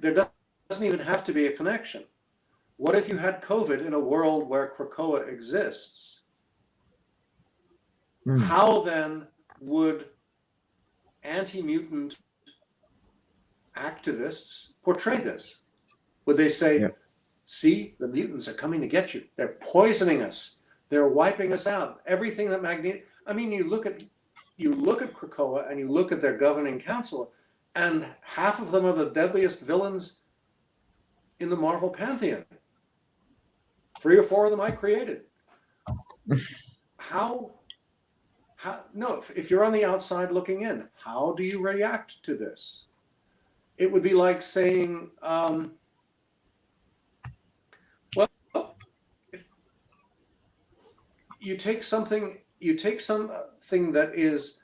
Speaker 2: There doesn't even have to be a connection. What if you had COVID in a world where Krakoa exists? How then would anti-mutant activists portray this? Would they say, see, the mutants are coming to get you. They're poisoning us. They're wiping us out. Everything that I mean, you look at Krakoa and you look at their governing council, and half of them are the deadliest villains in the Marvel pantheon. 3 or 4 of them I created. No, if you're on the outside looking in, how do you react to this? It would be like saying, you take something that is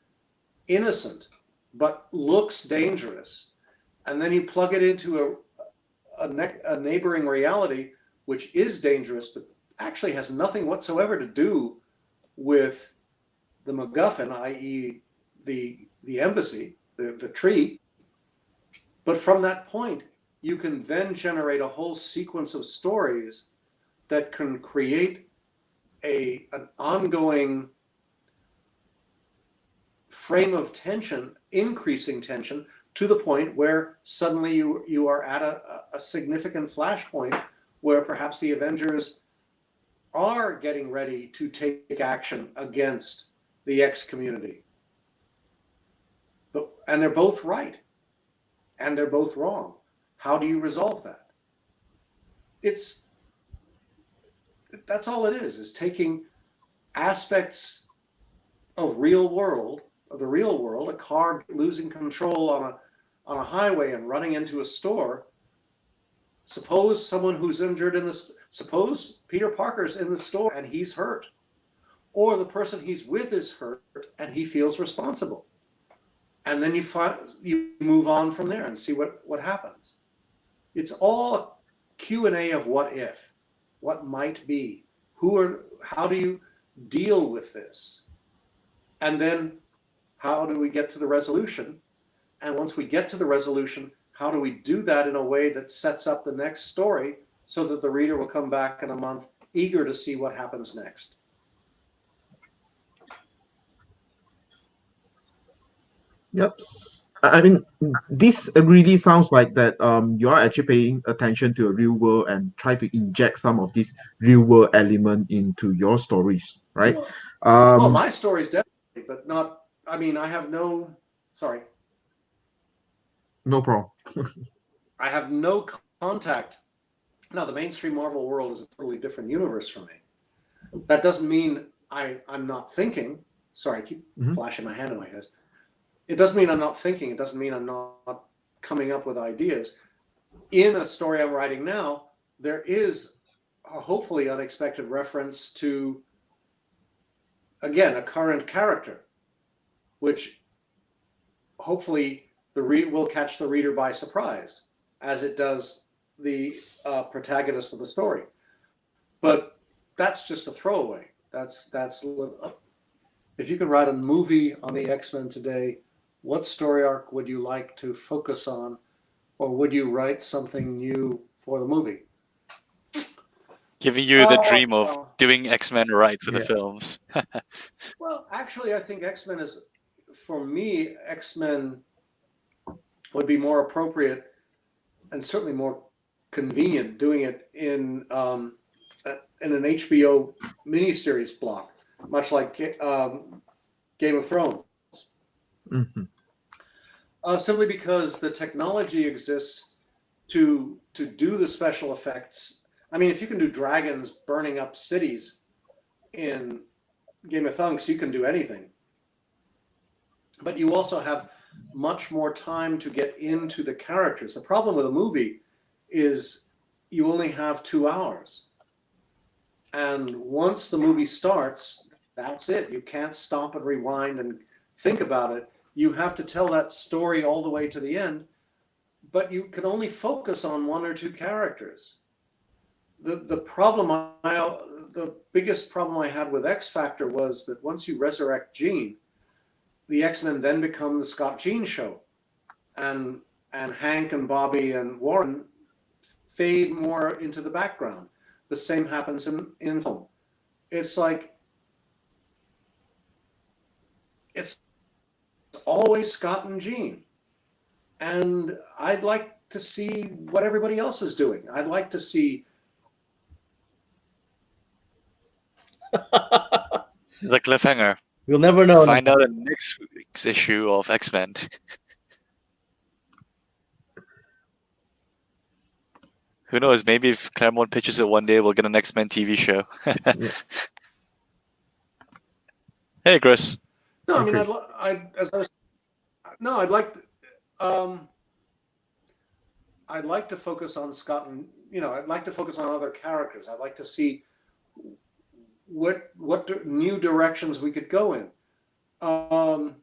Speaker 2: innocent but looks dangerous, and then you plug it into a neighboring reality which is dangerous but actually has nothing whatsoever to do with the MacGuffin, i.e. the embassy, the tree. But from that point, you can then generate a whole sequence of stories that can create an ongoing frame of tension, increasing tension, to the point where suddenly you are at a significant flashpoint where perhaps the Avengers are getting ready to take action against the X community. And they're both right, and they're both wrong. How do you resolve that? That's all it is taking aspects of the real world, a car losing control on a highway and running into a store. Suppose someone who's injured suppose Peter Parker's in the store and he's hurt, or the person he's with is hurt and he feels responsible. And then you move on from there and see what happens. It's all a Q&A of what if, what might be, how do you deal with this? And then how do we get to the resolution? And once we get to the resolution, how do we do that in a way that sets up the next story so that the reader will come back in a month eager to see what happens next?
Speaker 1: Yep. I mean, this really sounds like that you are actually paying attention to a real world and try to inject some of this real world element into your stories, right?
Speaker 2: Well, my stories definitely, but not, I mean, I have sorry.
Speaker 1: No problem.
Speaker 2: I have no contact. Now, the mainstream Marvel world is a totally different universe for me. That doesn't mean I'm not thinking. Sorry, I keep flashing my hand in my head. it doesn't mean I'm not thinking. It doesn't mean I'm not coming up with ideas. In a story I'm writing now, there is a hopefully unexpected reference to, again, a current character, which hopefully will catch the reader by surprise, as it does the protagonist of the story. But that's just a throwaway. That's if you could write a movie on the X-Men today, what story arc would you like to focus on, or would you write something new for the movie?
Speaker 3: Giving you the dream of doing X-Men right for the films.
Speaker 2: Well, actually, I think X-Men is, for me, X-Men would be more appropriate and certainly more convenient doing it in an HBO miniseries block, much like Game of Thrones.
Speaker 1: Mm-hmm.
Speaker 2: Simply because the technology exists to do the special effects. I mean, if you can do dragons burning up cities in Game of Thrones, you can do anything. But you also have much more time to get into the characters. The problem with a movie is you only have 2 hours. And once the movie starts, that's it. You can't stop and rewind and think about it. You have to tell that story all the way to the end, but you can only focus on 1 or 2 characters. The biggest problem I had with X Factor was that once you resurrect Jean, the X-Men then become the Scott Jean show, and Hank and Bobby and Warren fade more into the background. The same happens in film. It's like it's always Scott and Jean, and I'd like to see what everybody else is doing. I'd like to see
Speaker 3: The cliffhanger.
Speaker 4: We'll never know.
Speaker 3: Find out in next week's issue of X-Men. Who knows? Maybe if Claremont pitches it one day, we'll get an X-Men TV show. Hey, Chris.
Speaker 2: No, I mean,
Speaker 1: Chris.
Speaker 2: I'd like to focus on Scott, and I'd like to focus on other characters. I'd like to see what new directions we could go in. And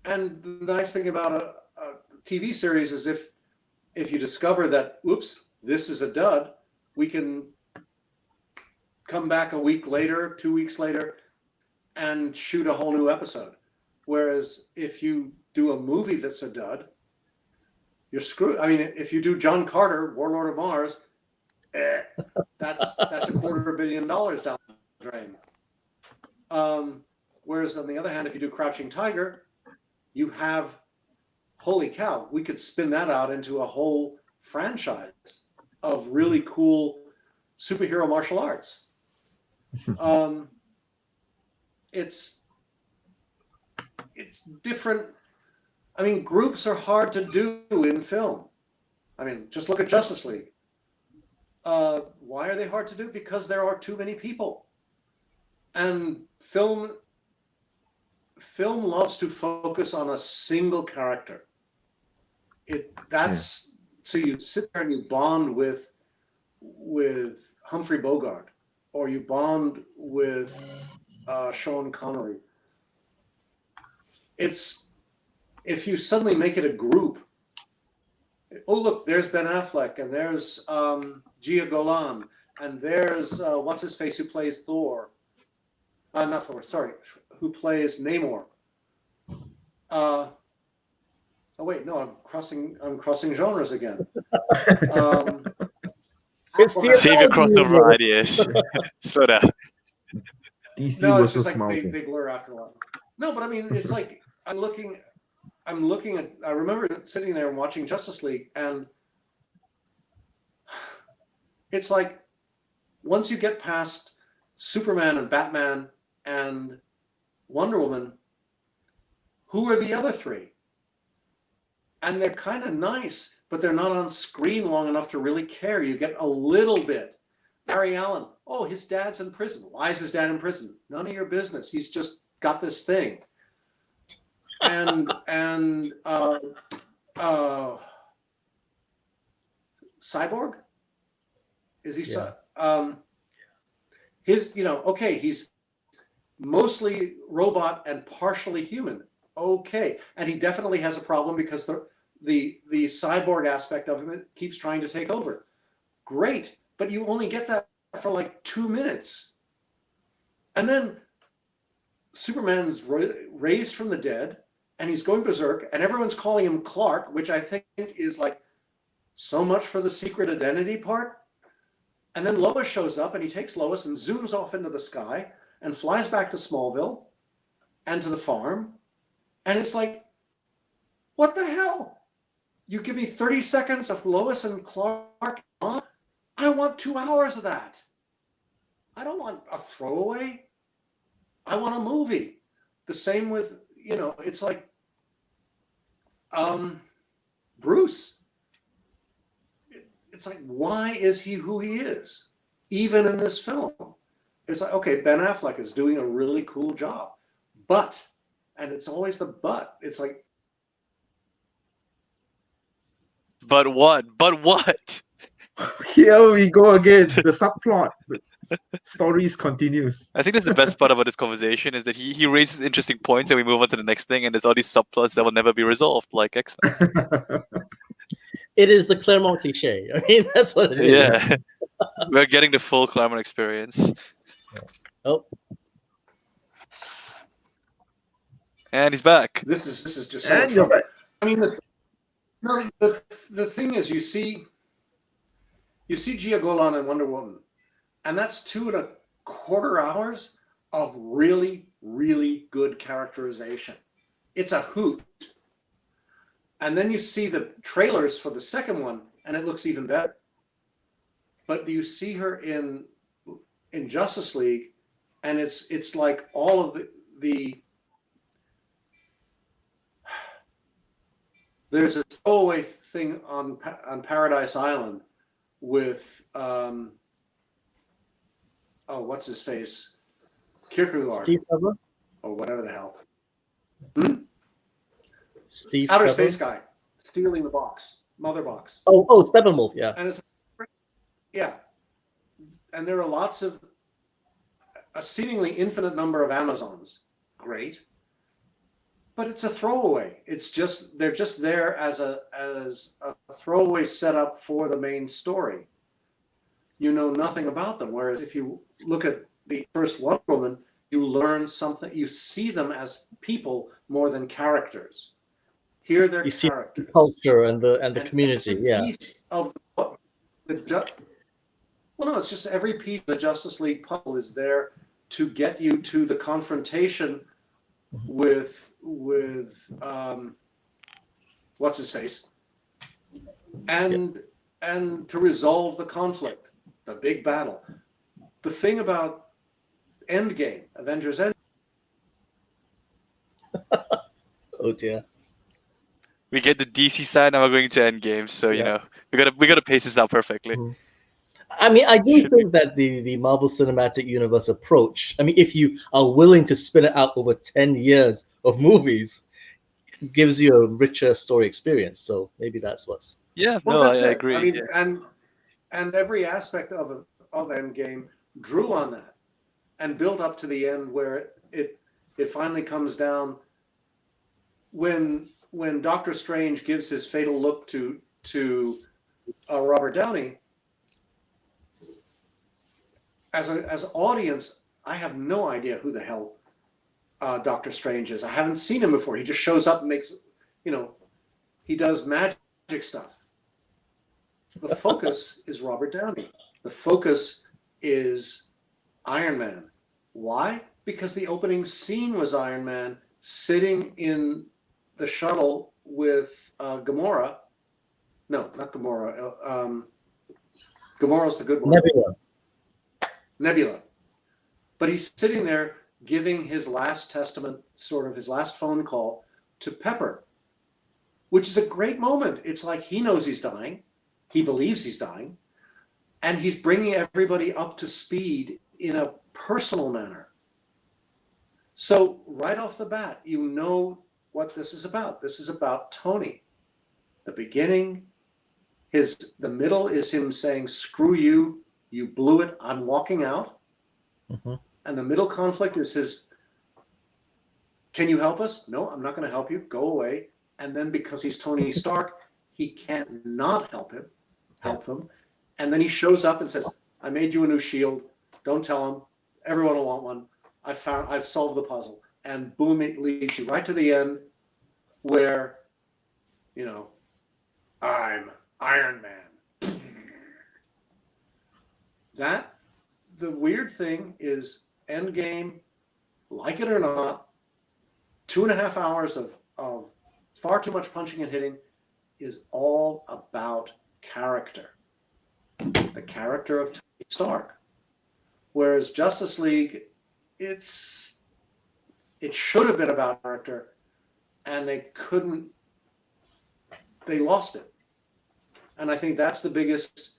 Speaker 2: the nice thing about a TV series is if you discover that, oops, this is a dud, we can come back a week later, 2 weeks later, and shoot a whole new episode. Whereas if you do a movie that's a dud, you're screwed. I mean, if you do John Carter, Warlord of Mars, that's $250 million down the drain. Whereas on the other hand, if you do Crouching Tiger, you have, holy cow, we could spin that out into a whole franchise of really cool superhero martial arts. It's different. I mean, groups are hard to do in film. I mean, just look at Justice League. Why are they hard to do? Because there are too many people. And film loves to focus on a single character. So you sit there and you bond with Humphrey Bogart, or you bond with Sean Connery. If you suddenly make it a group, oh look, there's Ben Affleck, and there's Gia Golan, and there's what's his face who plays Thor. Not Thor, sorry, who plays Namor. Oh wait, no, I'm crossing genres again.
Speaker 3: Save your crossover ideas. Slow down.
Speaker 1: DC
Speaker 2: No, it's
Speaker 1: versus
Speaker 2: just like
Speaker 1: Marvel.
Speaker 2: they blur after a while. No, but I mean, it's like I'm looking at. I remember sitting there and watching Justice League, and it's like once you get past Superman and Batman and Wonder Woman, who are the other 3? And they're kind of nice, but they're not on screen long enough to really care. You get a little bit. Barry Allen, oh, his dad's in prison. Why is his dad in prison? None of your business. He's just got this thing. And and Cyborg, is he?
Speaker 4: Yeah.
Speaker 2: His, okay, he's mostly robot and partially human. Okay, and he definitely has a problem because the cyborg aspect of him keeps trying to take over. Great, but you only get that for like 2 minutes, and then Superman's raised from the dead, and he's going berserk, and everyone's calling him Clark, which I think is like so much for the secret identity part. And then Lois shows up, and he takes Lois and zooms off into the sky and flies back to Smallville and to the farm. And it's like, what the hell? You give me 30 seconds of Lois and Clark. I want 2 hours of that. I don't want a throwaway. I want a movie. The same with, it's like Bruce. It's like, why is he who he is? Even in this film. It's like, okay, Ben Affleck is doing a really cool job. But, and it's always the but. It's like,
Speaker 3: But what? But what?
Speaker 1: Here we go again. The subplot. The stories continues.
Speaker 3: I think that's the best part about this conversation is that he raises interesting points and we move on to the next thing, and there's all these subplots that will never be resolved, like X-Men.
Speaker 4: It is the Claremont cliche. I mean, that's what it is.
Speaker 3: Yeah. We're getting the full Claremont experience.
Speaker 4: Oh.
Speaker 3: And he's back.
Speaker 2: this is just so
Speaker 1: And
Speaker 2: much
Speaker 1: you're
Speaker 2: fun.
Speaker 1: right.
Speaker 2: I mean, the thing is, you see Gia Golan and Wonder Woman, and that's 2.25 hours of really, really good characterization. It's a hoot. And then you see the trailers for the second one, and it looks even better. But you see her in Justice League, and it's like all of the there's a throwaway thing on Paradise Island with what's his face, Kierkegaard,
Speaker 4: Steve Trevor?
Speaker 2: or whatever the hell.
Speaker 4: Steve
Speaker 2: Outer
Speaker 4: Trevor?
Speaker 2: Space Guy stealing the box, Mother Box.
Speaker 4: Oh, Steppenwolf, yeah.
Speaker 2: And it's, yeah. And there are lots of, a seemingly infinite number of Amazons. Great. But it's a throwaway. It's just, they're just there as a throwaway setup for the main story. You know nothing about them. Whereas if you look at the first Wonder Woman, you learn something, you see them as people more than characters. Here they're
Speaker 4: You see
Speaker 2: characters.
Speaker 4: the culture and the community,
Speaker 2: every
Speaker 4: yeah.
Speaker 2: piece of well, no, it's just every piece of the Justice League puzzle is there to get you to the confrontation with what's his face, and to resolve the conflict, the big battle. The thing about Endgame, Avengers End.
Speaker 4: Oh dear.
Speaker 3: We get the DC side, now we're going to Endgame, so you know we gotta pace this out perfectly.
Speaker 4: I mean, I do think that the Marvel Cinematic Universe approach, I mean, if you are willing to spin it out over 10 years of movies, gives you a richer story experience. So maybe that's what's...
Speaker 3: Yeah,
Speaker 2: Well,
Speaker 3: no,
Speaker 2: that's
Speaker 3: I
Speaker 2: it.
Speaker 3: agree.
Speaker 2: I mean, and every aspect of Endgame drew on that and built up to the end where it finally comes down when Doctor Strange gives his fatal look to Robert Downey. As an audience, I have no idea who the hell Doctor Strange is. I haven't seen him before. He just shows up and makes, he does magic stuff. The focus is Robert Downey. The focus is Iron Man. Why? Because the opening scene was Iron Man sitting in the shuttle with Gamora. No, not Gamora. Gamora's the good one. Nebula. But he's sitting there giving his last testament, sort of his last phone call to Pepper, which is a great moment. It's like he knows he's dying. He believes he's dying. And he's bringing everybody up to speed in a personal manner. So right off the bat, you know what this is about. This is about Tony. The beginning, the middle is him saying, screw you, you blew it, I'm walking out.
Speaker 4: Mm-hmm.
Speaker 2: And the middle conflict is his, can you help us? No, I'm not going to help you. Go away. And then because he's Tony Stark, he can't not help them. And then he shows up and says, I made you a new shield. Don't tell him. Everyone will want one. I've solved the puzzle. And boom, it leads you right to the end where, you know, I'm Iron Man. The weird thing is Endgame, like it or not, 2.5 hours of far too much punching and hitting is all about character. The character of Tony Stark. Whereas Justice League, it should have been about character, and they lost it. And I think that's the biggest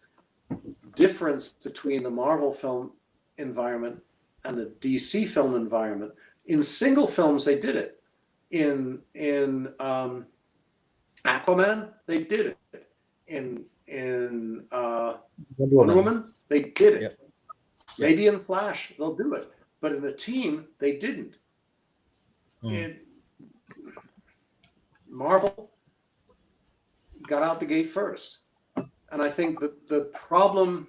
Speaker 2: difference between the Marvel film environment and the DC film environment. In single films, they did it. In Aquaman, they did it. In Wonder Woman, they did it.
Speaker 4: Yep.
Speaker 2: Maybe in Flash, they'll do it. But in the team, they didn't. Marvel got out the gate first. And I think that the problem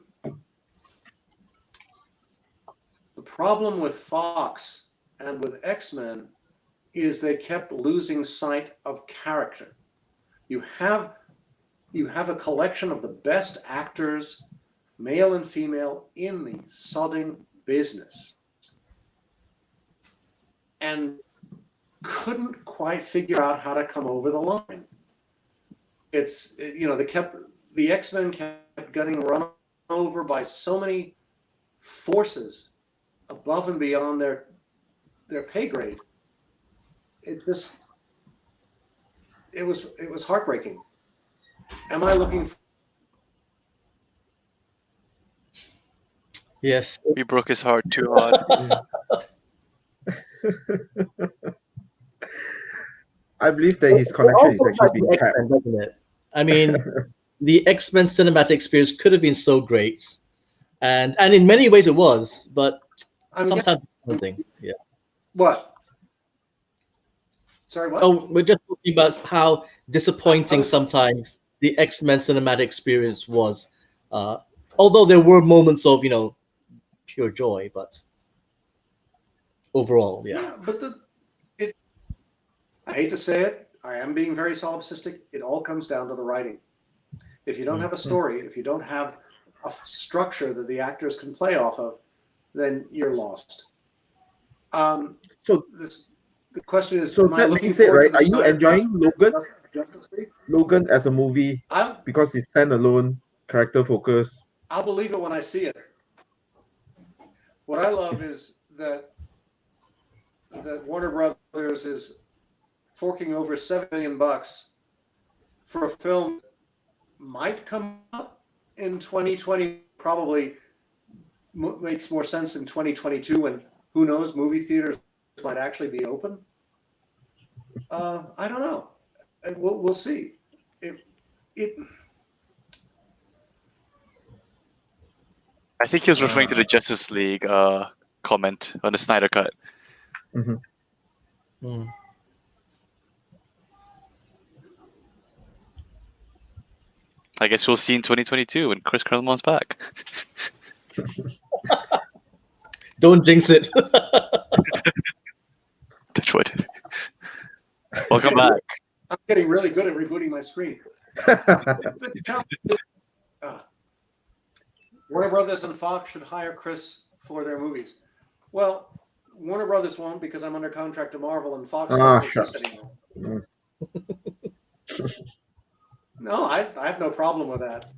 Speaker 2: with Fox and with X-Men is they kept losing sight of character. You have a collection of the best actors, male and female, in the sodding business, and couldn't quite figure out how to come over the line. The X-Men kept getting run over by so many forces above and beyond their pay grade. It was heartbreaking. Am I looking for?
Speaker 4: Yes.
Speaker 3: We broke his heart too hard.
Speaker 1: I believe that his connection is actually being tapped.
Speaker 4: Doesn't it? I mean, the X-Men cinematic experience could have been so great, and in many ways it was, but sometimes something. Yeah.
Speaker 2: What? Sorry, what?
Speaker 4: Oh, we're just talking about how disappointing sometimes the X-Men cinematic experience was. Although there were moments of, pure joy, but overall, yeah.
Speaker 2: But I hate to say it, I am being very solipsistic. It all comes down to the writing. If you don't have a story, if you don't have a structure that the actors can play off of, then you're lost. The question is,
Speaker 1: so
Speaker 2: am I looking
Speaker 1: makes it
Speaker 2: forward
Speaker 1: right.
Speaker 2: to the
Speaker 1: Are you enjoying Logan?
Speaker 2: Justice League?
Speaker 1: Logan as a movie because it's standalone, character focus.
Speaker 2: I'll believe it when I see it. What I love is that Warner Brothers is forking over $7 million for a film that might come out in 2020. Probably makes more sense in 2022, when who knows, movie theaters might actually be open. I don't know. We'll see.
Speaker 3: I think he was referring to the Justice League comment on the Snyder Cut.
Speaker 1: Mm-hmm.
Speaker 4: Mm.
Speaker 3: I guess we'll see in 2022 when Chris Claremont's back.
Speaker 4: Don't jinx it.
Speaker 3: Touch wood. Welcome back.
Speaker 2: I'm getting really good at rebooting my screen. Warner Brothers and Fox should hire Chris for their movies. Well, Warner Brothers won't, because I'm under contract to Marvel, and Fox doesn't exist anymore. No, I have no problem with that.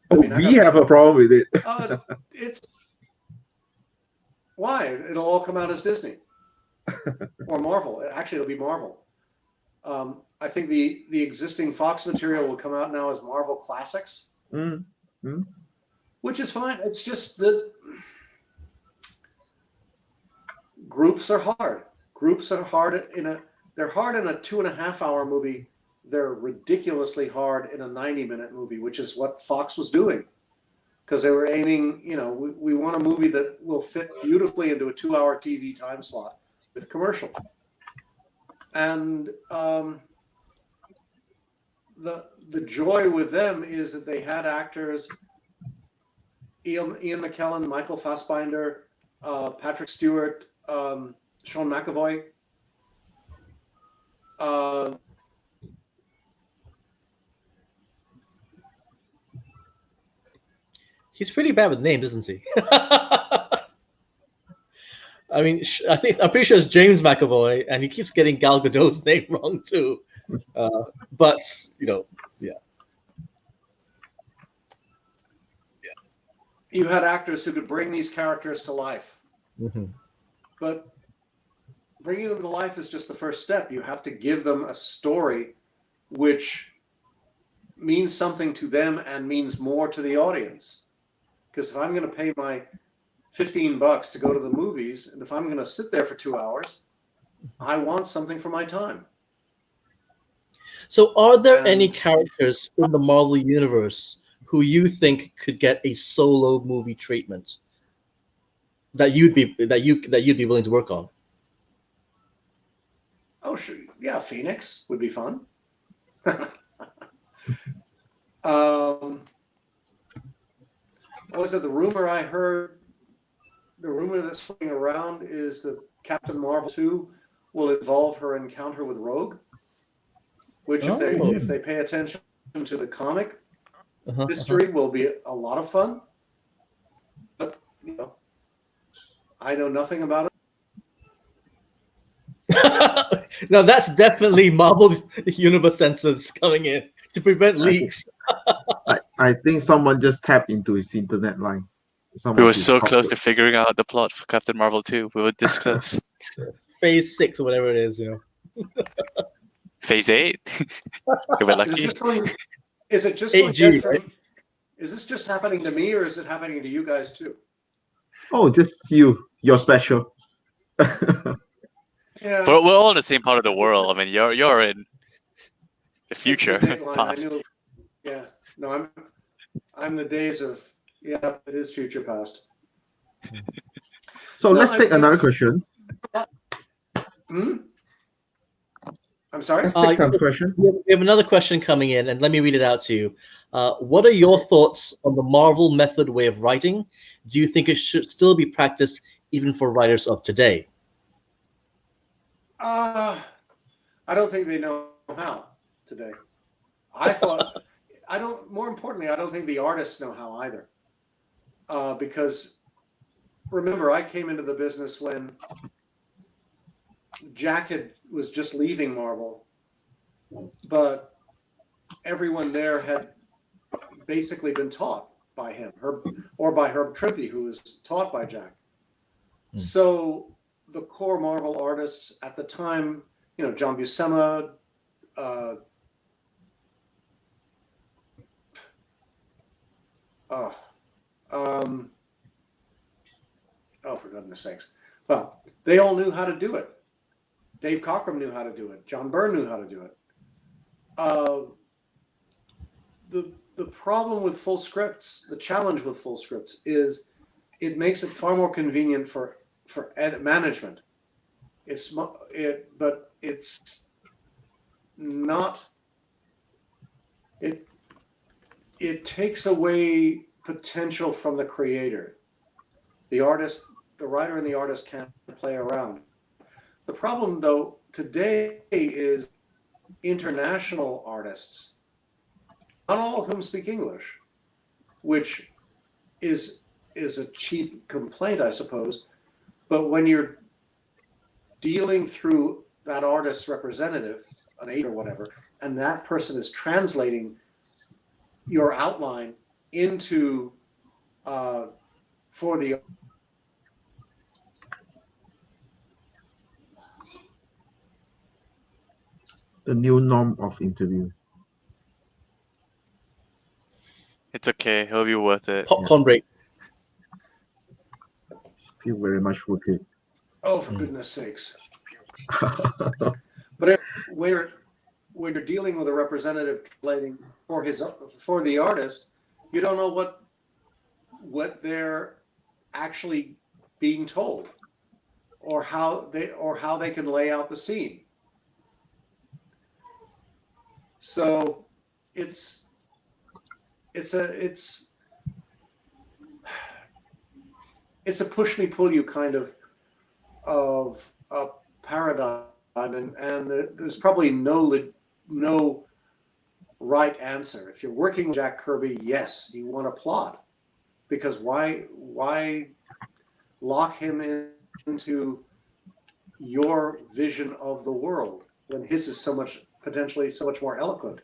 Speaker 1: We have a problem with it.
Speaker 2: It's why it'll all come out as Disney or Marvel. Actually, it'll be Marvel. I think the existing Fox material will come out now as Marvel Classics, which is fine. It's just that groups are hard. Groups are hard they're hard in a 2.5-hour movie. They're ridiculously hard in a 90-minute movie, which is what Fox was doing. Because they were aiming, we want a movie that will fit beautifully into a 2-hour TV time slot with commercials. And the joy with them is that they had actors, Ian McKellen, Michael Fassbinder, Patrick Stewart, Sean McAvoy.
Speaker 4: He's pretty bad with names, isn't he? I mean, I'm pretty sure it's James McAvoy, and he keeps getting Gal Gadot's name wrong too. But yeah.
Speaker 2: You had actors who could bring these characters to life, but bringing them to life is just the first step. You have to give them a story which means something to them and means more to the audience. Because if I'm going to pay my $15 to go to the movies, and if I'm going to sit there for 2 hours, I want something for my time.
Speaker 4: So are there any characters in the Marvel Universe who you think could get a solo movie treatment that you'd be willing to work on?
Speaker 2: Oh, sure. Yeah, Phoenix would be fun. What was it? The rumor that's going around is that Captain Marvel 2 will involve her encounter with Rogue, which if they pay attention to the comic history will be a lot of fun. But I know nothing about it.
Speaker 4: Now that's definitely Marvel Universe censors coming in to prevent leaks.
Speaker 1: I think someone just tapped into his internet line.
Speaker 3: We were so close to figuring out the plot for Captain Marvel 2. We were this close.
Speaker 4: Phase 6 or whatever it is,
Speaker 3: Phase 8. We were lucky.
Speaker 2: Is it just
Speaker 4: 8G, right?
Speaker 2: Is this just happening to me, or is it happening to you guys too?
Speaker 1: Oh, just you. You're special.
Speaker 2: Yeah.
Speaker 3: But we're all in the same part of the world. I mean, you're in the future, past.
Speaker 2: Yeah. No, I'm the days of it is future past.
Speaker 1: So let's take another question.
Speaker 2: I'm sorry?
Speaker 1: Let's take some questions.
Speaker 4: We have another question coming in, and let me read it out to you. What are your thoughts on the Marvel method way of writing? Do you think it should still be practiced even for writers of today?
Speaker 2: I don't think they know how today. More importantly, I don't think the artists know how either. Because remember, I came into the business when Jack was just leaving Marvel, but everyone there had basically been taught by him, or by Herb Trimpe, who was taught by Jack. So the core Marvel artists at the time, John Buscema, for goodness sakes. Well, they all knew how to do it. Dave Cockrum knew how to do it. John Byrne knew how to do it. The problem with full scripts, the challenge with full scripts is it makes it far more convenient for edit management. But it's not. It takes away potential from the creator. The writer and the artist can't play around. The problem, though, today is international artists, not all of whom speak English, which is a cheap complaint, I suppose. But when you're dealing through that artist's representative, an agent or whatever, and that person is translating your outline into for the
Speaker 1: new norm of interview.
Speaker 3: It's okay. It'll be worth it.
Speaker 4: Popcorn break.
Speaker 1: Still very much worth it.
Speaker 2: Oh, for goodness sakes. But when you're dealing with a representative translating for the artist, you don't know what they're actually being told, or how they can lay out the scene. So it's a push me pull you kind of paradigm, and there's probably no right answer. If you're working with Jack Kirby, yes, you want a plot, because why lock him into your vision of the world when his is potentially so much more eloquent?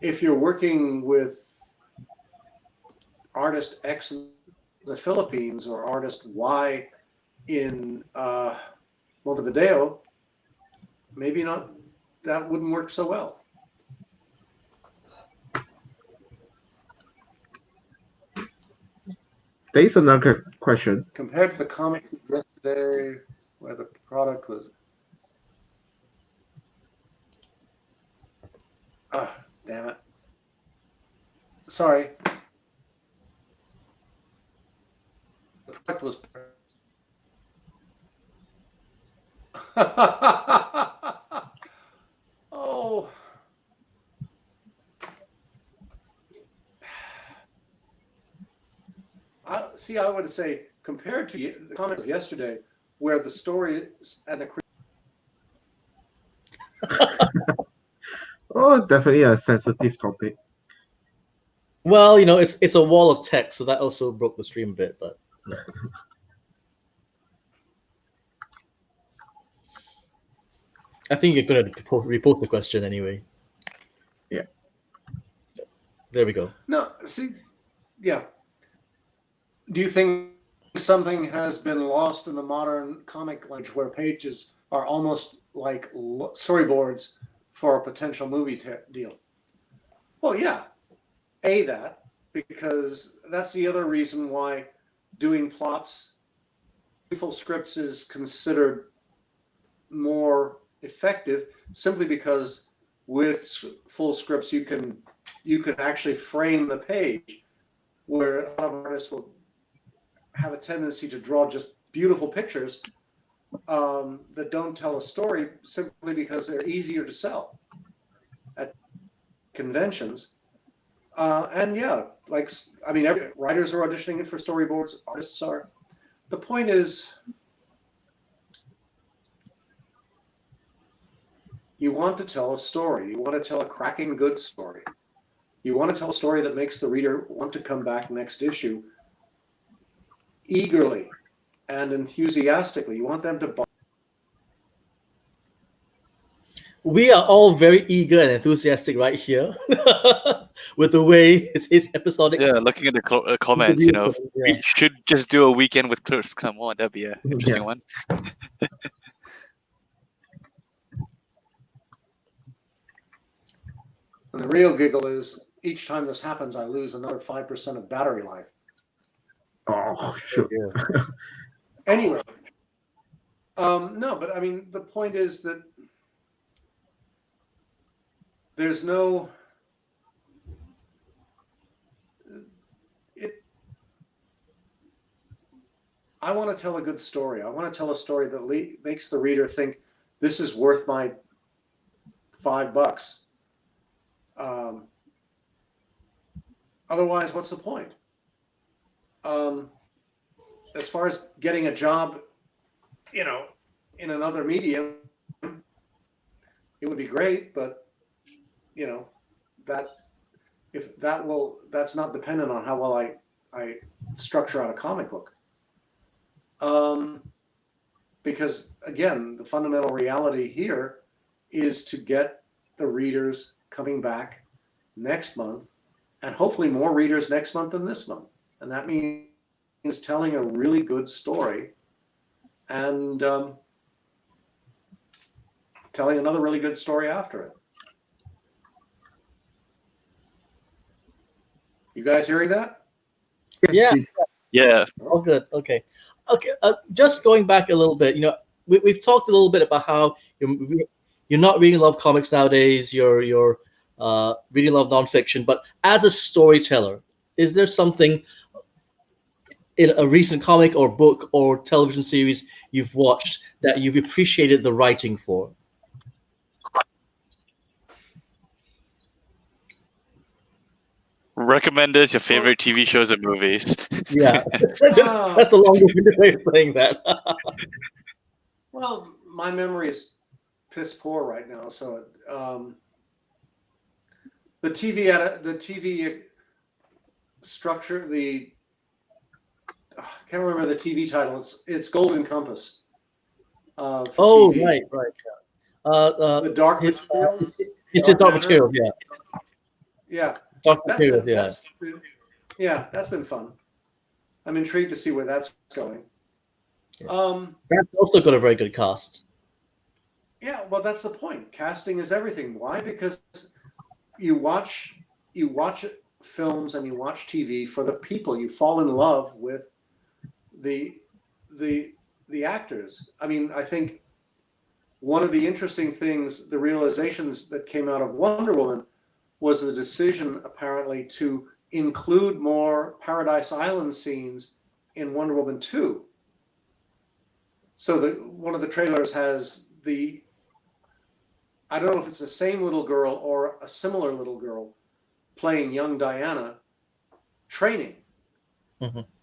Speaker 2: If you're working with artist X in the Philippines or artist Y in Montevideo, maybe not. That wouldn't work so well.
Speaker 1: There's another question.
Speaker 2: Compared to the comic yesterday, where the product was, damn it. Sorry. The product was. Oh. I would say, compared to the comments of yesterday, where the story and the
Speaker 1: Oh, definitely a sensitive topic.
Speaker 4: Well, it's a wall of text, so that also broke the stream a bit, but no. I think you're going to repost the question anyway.
Speaker 1: Yeah.
Speaker 4: There we go.
Speaker 2: No, see, yeah. Do you think something has been lost in the modern comic language where pages are almost like storyboards for a potential movie deal? Well, yeah. That, because that's the other reason why doing plots, full scripts is considered more effective, simply because with full scripts you can actually frame the page, where a lot of artists will have a tendency to draw just beautiful pictures that don't tell a story, simply because they're easier to sell at conventions. And yeah, writers are auditioning for storyboards, artists are. The point is, you want to tell a story. You want to tell a cracking good story. You want to tell a story that makes the reader want to come back next issue eagerly and enthusiastically. You want them to buy.
Speaker 4: We are all very eager and enthusiastic right here with the way it's episodic.
Speaker 3: Yeah, looking at the comments, we should just do a weekend with Chris. Come on, that'd be an interesting one.
Speaker 2: And the real giggle is, each time this happens, I lose another 5% of battery life.
Speaker 1: Oh, sure.
Speaker 4: Yeah.
Speaker 2: Anyway, no, but I mean, the point is that there's no. I want to tell a good story. I want to tell a story that makes the reader think, this is worth my $5. Otherwise, what's the point? As far as getting a job, in another medium, it would be great, but that's not dependent on how well I structure out a comic book. Because again, the fundamental reality here is to get the readers coming back next month, and hopefully more readers next month than this month. And that means telling a really good story and telling another really good story after it. You guys hearing that?
Speaker 4: Yeah.
Speaker 3: Yeah.
Speaker 4: Oh, good. Okay. Just going back a little bit, we've talked a little bit about how you're not reading a lot of comics nowadays. You're reading a lot of nonfiction. But as a storyteller, is there something in a recent comic or book or television series you've watched that you've appreciated the writing for?
Speaker 3: Recommend us your favorite TV shows and movies.
Speaker 4: Yeah, that's the long-winded way of saying that.
Speaker 2: Well, my memory is piss poor right now, so the TV structure, I can't remember the TV title. It's Golden Compass. For TV.
Speaker 4: Right.
Speaker 2: The Dark Materials.
Speaker 4: It's a Dark Materials, yeah.
Speaker 2: Yeah.
Speaker 4: Dark Materials, yeah.
Speaker 2: That's been fun. I'm intrigued to see where that's going.
Speaker 4: That's also got a very good cast.
Speaker 2: Yeah, well, that's the point. Casting is everything. Why? Because you watch films and you watch TV for the people. You fall in love with the actors. I mean, I think one of the interesting things, the realizations that came out of Wonder Woman, was the decision apparently to include more Paradise Island scenes in Wonder Woman 2. So one of the trailers has I don't know if it's the same little girl or a similar little girl playing young Diana training,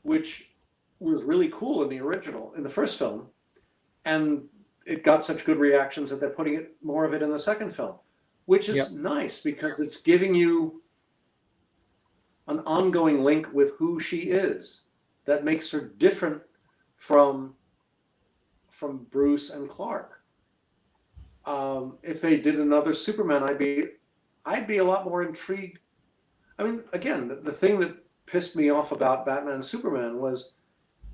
Speaker 2: which was really cool in the first film. And it got such good reactions that they're putting more of it in the second film, which is nice because it's giving you an ongoing link with who she is that makes her different from Bruce and Clark. If they did another Superman, I'd be a lot more intrigued. I mean, again, the thing that pissed me off about Batman and Superman was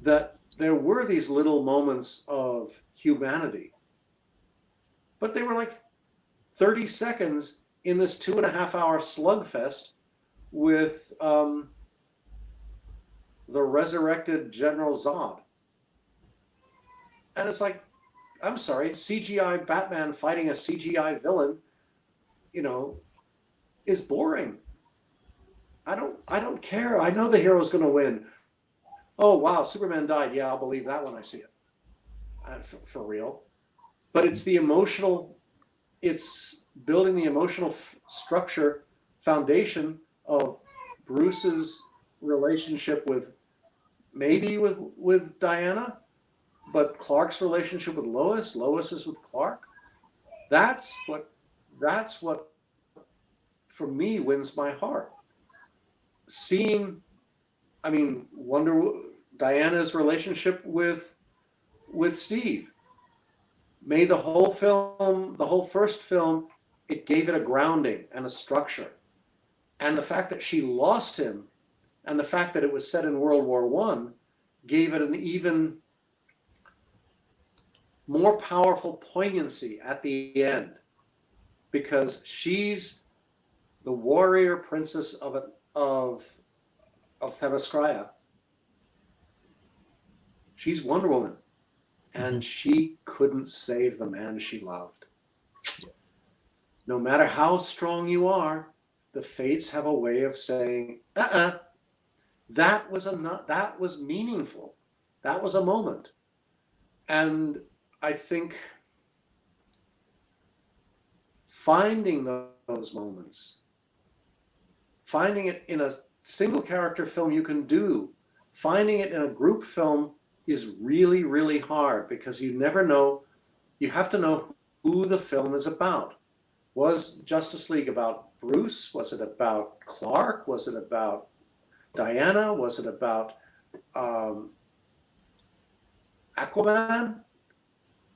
Speaker 2: that there were these little moments of humanity, but they were like 30 seconds in this 2.5-hour slugfest with the resurrected General Zod. And it's like, I'm sorry, CGI Batman fighting a CGI villain, is boring. I don't care. I know the hero's going to win. Oh, wow, Superman died. Yeah, I'll believe that when I see it. For real. But it's it's building the emotional structure foundation of Bruce's relationship with Diana, but Clark's relationship with Lois is with Clark. That's what for me wins my heart. Seeing, Diana's relationship with Steve made the whole first film, it gave it a grounding and a structure. And the fact that she lost him and the fact that it was set in World War I gave it an even more powerful poignancy at the end, because she's the warrior princess of Themyscira. She's Wonder Woman, and she couldn't save the man she loved. No matter how strong you are, the fates have a way of saying, that was meaningful. That was a moment. And I think finding those moments, finding it in a single character film you can do, finding it in a group film is really, really hard, because you never know. You have to know who the film is about. Was Justice League about Bruce? Was it about Clark? Was it about Diana? Was it about Aquaman?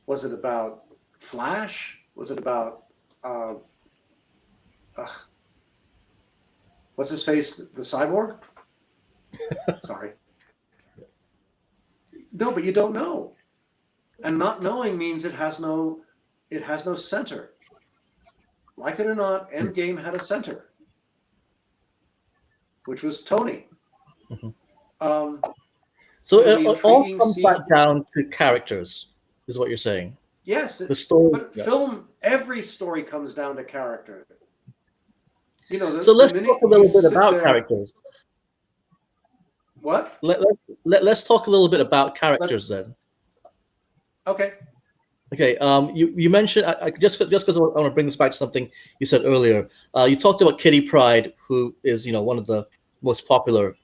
Speaker 2: Was it about Flash? Was it about what's his face, the cyborg? Sorry. No, but you don't know, and not knowing means it has no center. Like it or not, Endgame had a center, which was Tony.
Speaker 4: So it all comes back down to characters, is what you're saying.
Speaker 2: Yes,
Speaker 4: The story.
Speaker 2: but film, every story comes down to character. You know,
Speaker 4: So let's talk a little bit about
Speaker 2: there,
Speaker 4: characters.
Speaker 2: What?
Speaker 4: Let's talk a little bit about characters then.
Speaker 2: Okay.
Speaker 4: Okay. You mentioned just because I want to bring this back to something you said earlier. You talked about Kitty Pryde, who is one of the most popular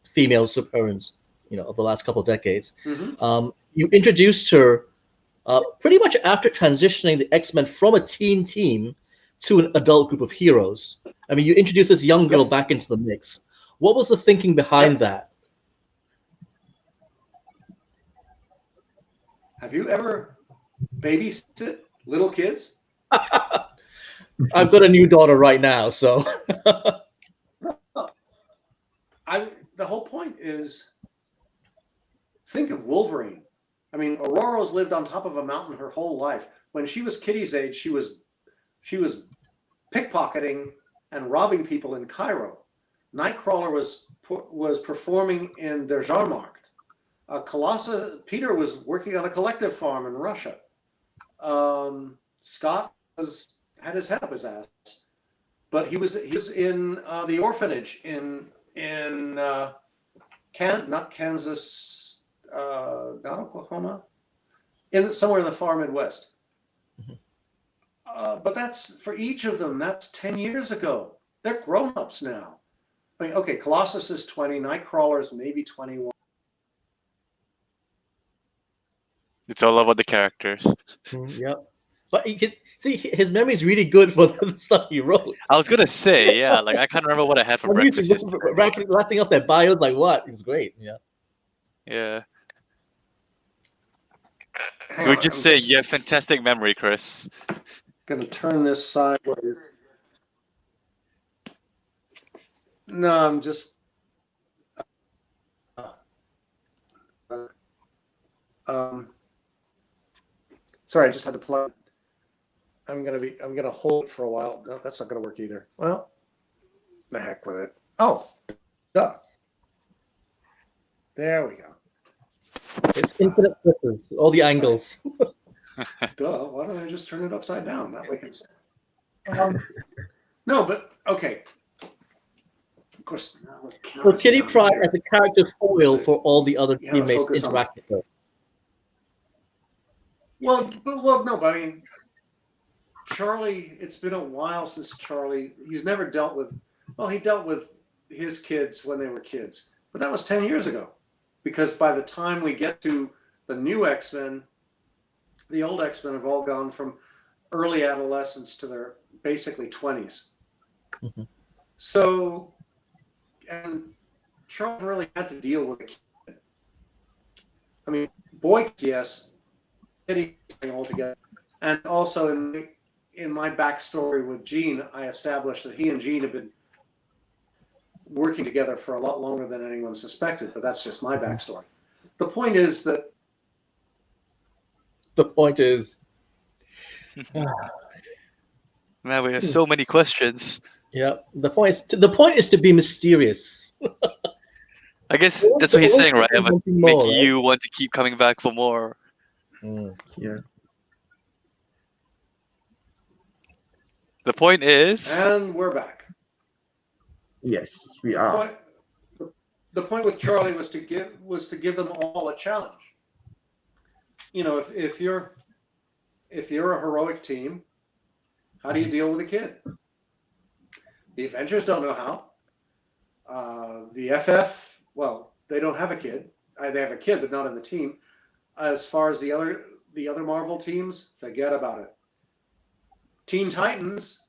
Speaker 4: female superheroines of the last couple of decades.
Speaker 2: Mm-hmm.
Speaker 4: You introduced her pretty much after transitioning the X-Men from a teen team to an adult group of heroes. I mean, you introduced this young girl back into the mix. What was the thinking behind that?
Speaker 2: Have you ever babysit little kids?
Speaker 4: I've got a new daughter right now, so.
Speaker 2: The whole point is, think of Wolverine. I mean, Aurora's lived on top of a mountain her whole life. When she was Kitty's age, she was pickpocketing and robbing people in Cairo. Nightcrawler was performing in Der Jahrmarkt. Peter was working on a collective farm in Russia. Scott had his head up his ass, but he was in the orphanage in not Kansas, not Oklahoma, somewhere in the far Midwest. But that's for each of them. That's 10 years ago. They're grown-ups now. I mean, okay, Colossus is 20, Nightcrawler's maybe 21.
Speaker 3: It's all about the characters.
Speaker 4: Yeah, but you can see his memory is really good for the stuff he wrote.
Speaker 3: I was gonna say, yeah, like I can't remember what I had for breakfast yesterday.
Speaker 4: Wrapping up their bios, like what? It's great. Yeah.
Speaker 3: Yeah.
Speaker 2: Hang
Speaker 3: We
Speaker 2: on,
Speaker 3: would just say you have fantastic memory, Chris.
Speaker 2: Gonna turn this sideways. No, I'm just. Sorry, I just had to plug. I'm gonna hold it for a while. No, that's not gonna work either. Well, the heck with it. Oh, duh. There we go.
Speaker 4: It's infinite flippers, all the angles.
Speaker 2: Duh. Why don't I just turn it upside down? That way it's. No, but okay. Of course.
Speaker 4: So Kitty Pryde as a character foil for all the other teammates interacting with her.
Speaker 2: Well, no, but I mean, Charlie. It's been a while since Charlie. He's never dealt with. Well, he dealt with his kids when they were kids, but that was 10 years ago. Because by the time we get to the new X-Men, the old X-Men have all gone from early adolescence to their basically 20s.
Speaker 4: Mm-hmm.
Speaker 2: So, and Charles really had to deal with a kid. I mean, boy, yes, altogether. And also in my backstory with Gene, I established that he and Gene have been working together for a lot longer than anyone suspected, but that's just my backstory. The point is that.
Speaker 4: The point is.
Speaker 3: Man, we have so many questions.
Speaker 4: Yeah, the point is to be mysterious.
Speaker 3: I guess that's what he's saying, right? Make you want to keep coming back for more.
Speaker 1: Yeah.
Speaker 3: The point is.
Speaker 2: And we're back.
Speaker 1: Yes, we are.
Speaker 2: The point with Charlie was to give them all a challenge. You know, if you're a heroic team, how do you deal with a kid? The Avengers don't know how. The FF, well, they don't have a kid. They have a kid, but not in the team. As far as the other Marvel teams, forget about it. Teen Titans,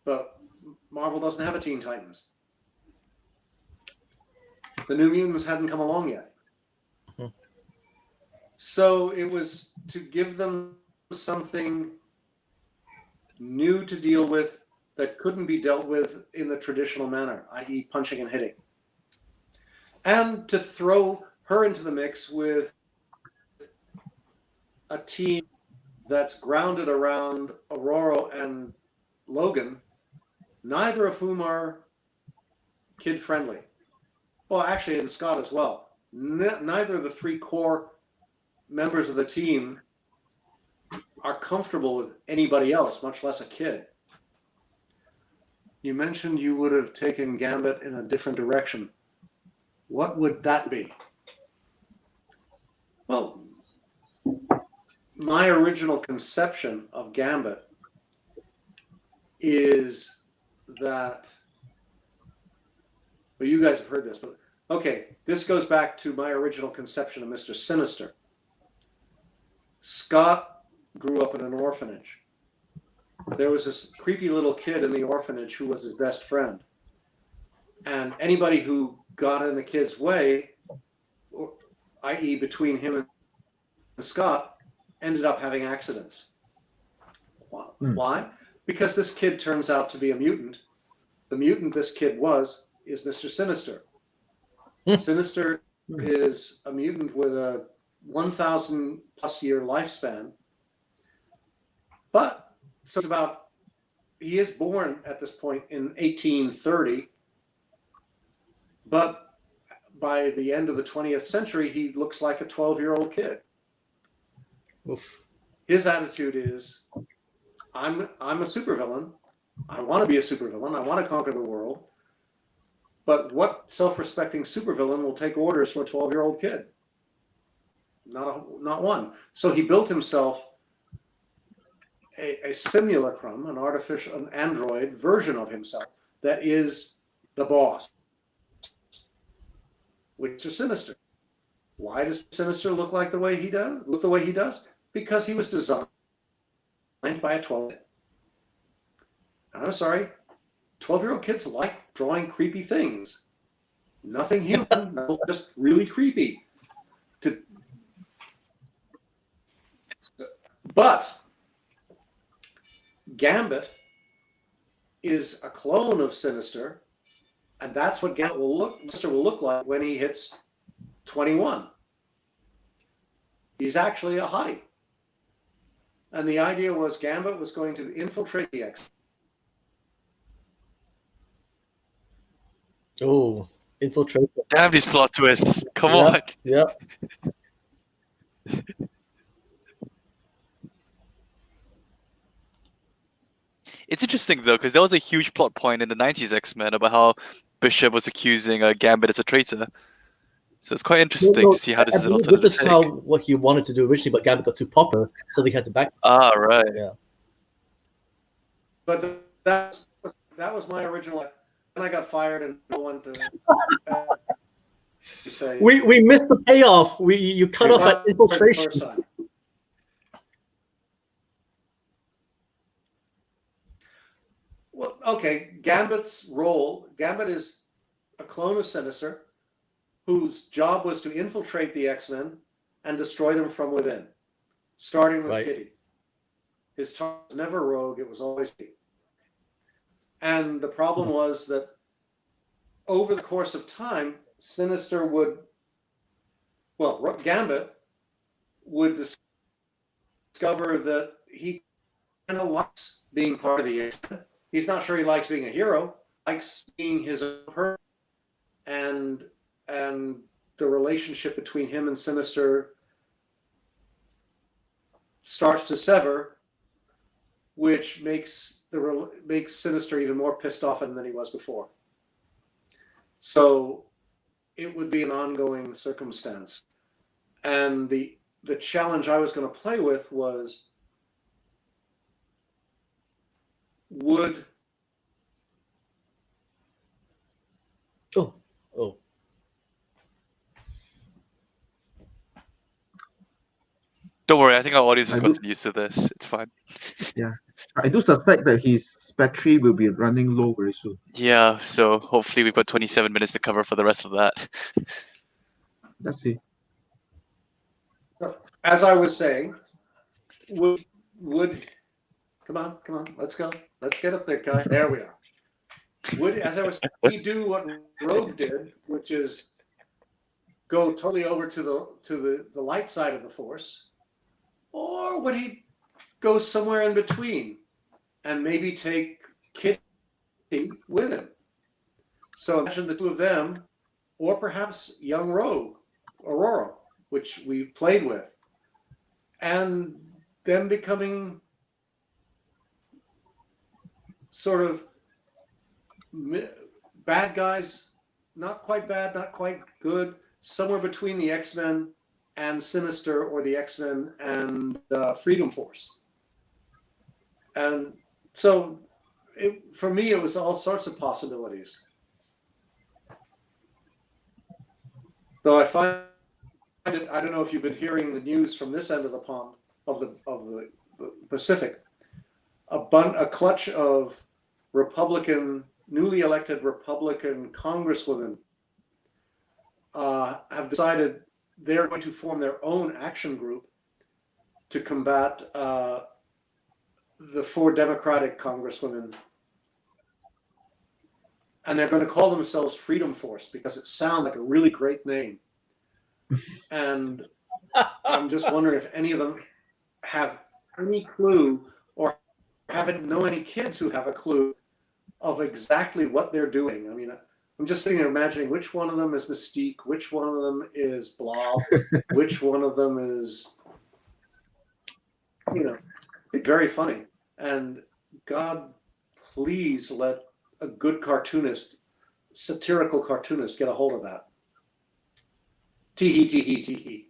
Speaker 2: but Marvel doesn't have a Teen Titans. The New Mutants hadn't come along yet.
Speaker 4: Mm-hmm.
Speaker 2: So it was to give them something new to deal with that couldn't be dealt with in the traditional manner, i.e. punching and hitting. And to throw her into the mix with a team that's grounded around Aurora and Logan, neither of whom are kid-friendly. Well, actually, and Scott as well. Neither of the three core members of the team are comfortable with anybody else, much less a kid. You mentioned you would have taken Gambit in a different direction. What would that be? Well, my original conception of Gambit is that, well, you guys have heard this, but okay, this goes back to my original conception of Mr. Sinister. Scott grew up in an orphanage. There was this creepy little kid in the orphanage who was his best friend. And anybody who got in the kid's way, i.e. between him and Scott, ended up having accidents. Why? Because this kid turns out to be a mutant. The mutant this kid is Mr. Sinister. Sinister is a mutant with a 1,000 plus year lifespan. But so it's about, he is born at this point in 1830. But by the end of the 20th century, he looks like a 12-year-old kid.
Speaker 4: Oof.
Speaker 2: His attitude is, I'm a supervillain. I want to be a supervillain. I want to conquer the world. But what self-respecting supervillain will take orders from a 12-year-old kid? Not one. So he built himself a simulacrum, an android version of himself that is the boss, which is Sinister. Why does Sinister look like the way he does? Because he was designed by a 12-year-old. I'm sorry, 12-year-old kids like drawing creepy things. Nothing human, just really creepy. But Gambit is a clone of Sinister, and that's what Gambit will look like when he hits 21. He's actually a hottie. And the idea was Gambit was going to infiltrate the X.
Speaker 4: Oh, infiltrate.
Speaker 3: Damn these plot twists. Come
Speaker 4: Yeah,
Speaker 3: on.
Speaker 4: yeah.
Speaker 3: It's interesting though, because there was a huge plot point in the 90s X-Men about how Bishop was accusing Gambit as a traitor. So it's quite interesting to see how this is an
Speaker 4: believe
Speaker 3: alternative
Speaker 4: this is how
Speaker 3: take.
Speaker 4: what he wanted to do originally, but Gambit got too popular, so they had to back.
Speaker 3: Ah, right.
Speaker 4: Yeah.
Speaker 2: But that was my original. And I got fired, and no one to say.
Speaker 4: We missed the payoff. You cut off at infiltration.
Speaker 2: First time. Well, okay. Gambit is a clone of Sinister, whose job was to infiltrate the X-Men and destroy them from within, starting with Kitty. His target was never Rogue, it was always Kitty. And the problem was that over the course of time, Gambit would discover that he kind of likes being part of the X-Men. He's not sure he likes being a hero, likes being his own person. And the relationship between him and Sinister starts to sever, which makes Sinister even more pissed off than he was before. So it would be an ongoing circumstance. And the challenge I was going to play with was,
Speaker 4: Oh.
Speaker 3: Don't worry, I think our audience has gotten used to this. It's fine.
Speaker 1: Yeah. I do suspect that his battery will be running low very soon.
Speaker 3: Yeah, so hopefully we've got 27 minutes to cover for the rest of that.
Speaker 1: Let's see.
Speaker 2: So, as I was saying, would come on, let's go. Let's get up there, guy. There we are. Would he do what Rogue did, which is go totally over to the light side of the Force, or would he go somewhere in between and maybe take Kitty with him? So imagine the two of them, or perhaps young Rogue, Aurora, which we played with, and them becoming sort of bad guys, not quite bad, not quite good, somewhere between the X-Men and Sinister, or the X-Men and Freedom Force. And so for me, it was all sorts of possibilities. Though I find it, I don't know if you've been hearing the news from this end of the pond, of the Pacific, a clutch of newly elected Republican congresswomen have decided they're going to form their own action group to combat the 4 Democratic congresswomen. And they're going to call themselves Freedom Force because it sounds like a really great name. And I'm just wondering if any of them have any clue, or haven't know any kids who have a clue of exactly what they're doing. I mean, I'm just sitting there imagining which one of them is Mystique, which one of them is Blob, which one of them is, very funny. And God, please let a good cartoonist, satirical cartoonist, get a hold of that. Tee-hee, tee-hee, tee-hee.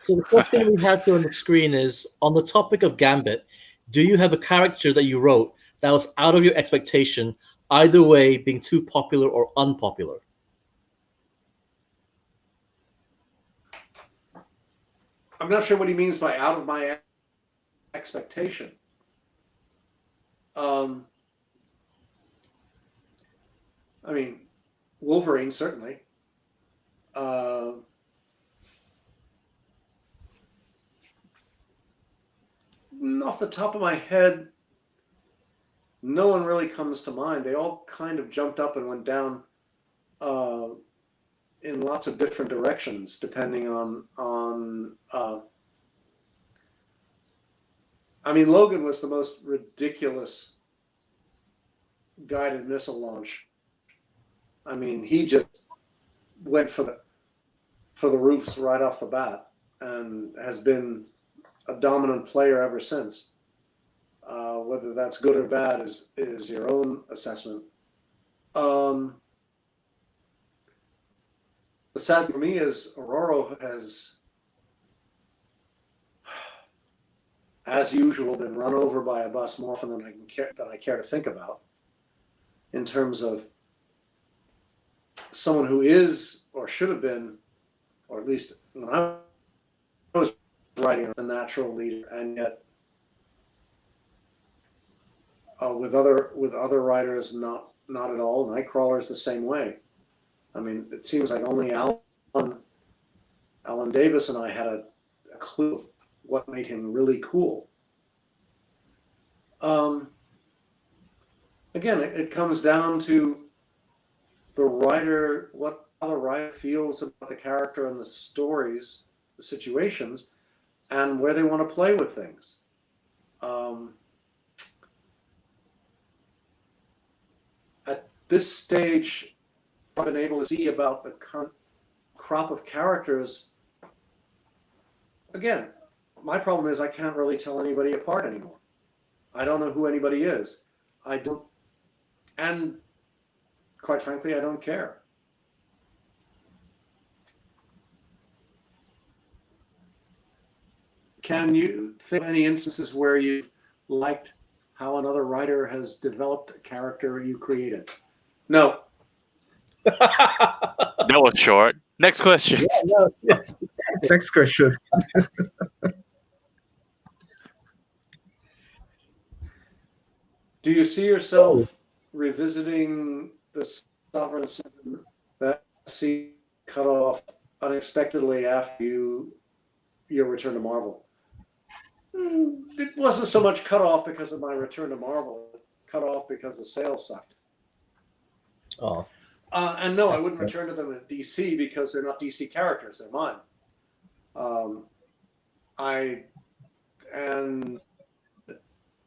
Speaker 4: So the question we have here on the screen is, on the topic of Gambit, do you have a character that you wrote that was out of your expectation, either way being too popular or unpopular?
Speaker 2: I'm not sure what he means by out of my expectation. I mean, Wolverine, certainly. Off the top of my head, no one really comes to mind. They all kind of jumped up and went down in lots of different directions, depending on I mean, Logan was the most ridiculous guided missile launch. I mean, he just went for the roofs right off the bat, and has been a dominant player ever since. Whether that's good or bad is your own assessment. The sad thing for me is Aurora has, as usual, been run over by a bus more often than I care to think about, in terms of someone who is, or should have been, or at least when I was writing, a natural leader, and yet with other writers, not at all. Nightcrawler is the same way. I mean, it seems like only Alan Davis and I had a clue of what made him really cool. Again, it comes down to the writer, what the writer feels about the character and the stories, the situations, and where they want to play with things. At this stage, I've been able to see about the current crop of characters. Again, my problem is I can't really tell anybody apart anymore. I don't know who anybody is. I don't, and quite frankly, I don't care. Can you think of any instances where you've liked how another writer has developed a character you created? No.
Speaker 3: That was short. Next question.
Speaker 1: Next question.
Speaker 2: Do you see yourself revisiting the Sovereign Seven that scene cut off unexpectedly after your return to Marvel? It wasn't so much cut off because of my return to Marvel. Cut off because the sales sucked.
Speaker 4: Oh.
Speaker 2: And no, I wouldn't return to them at DC because they're not DC characters; they're mine. And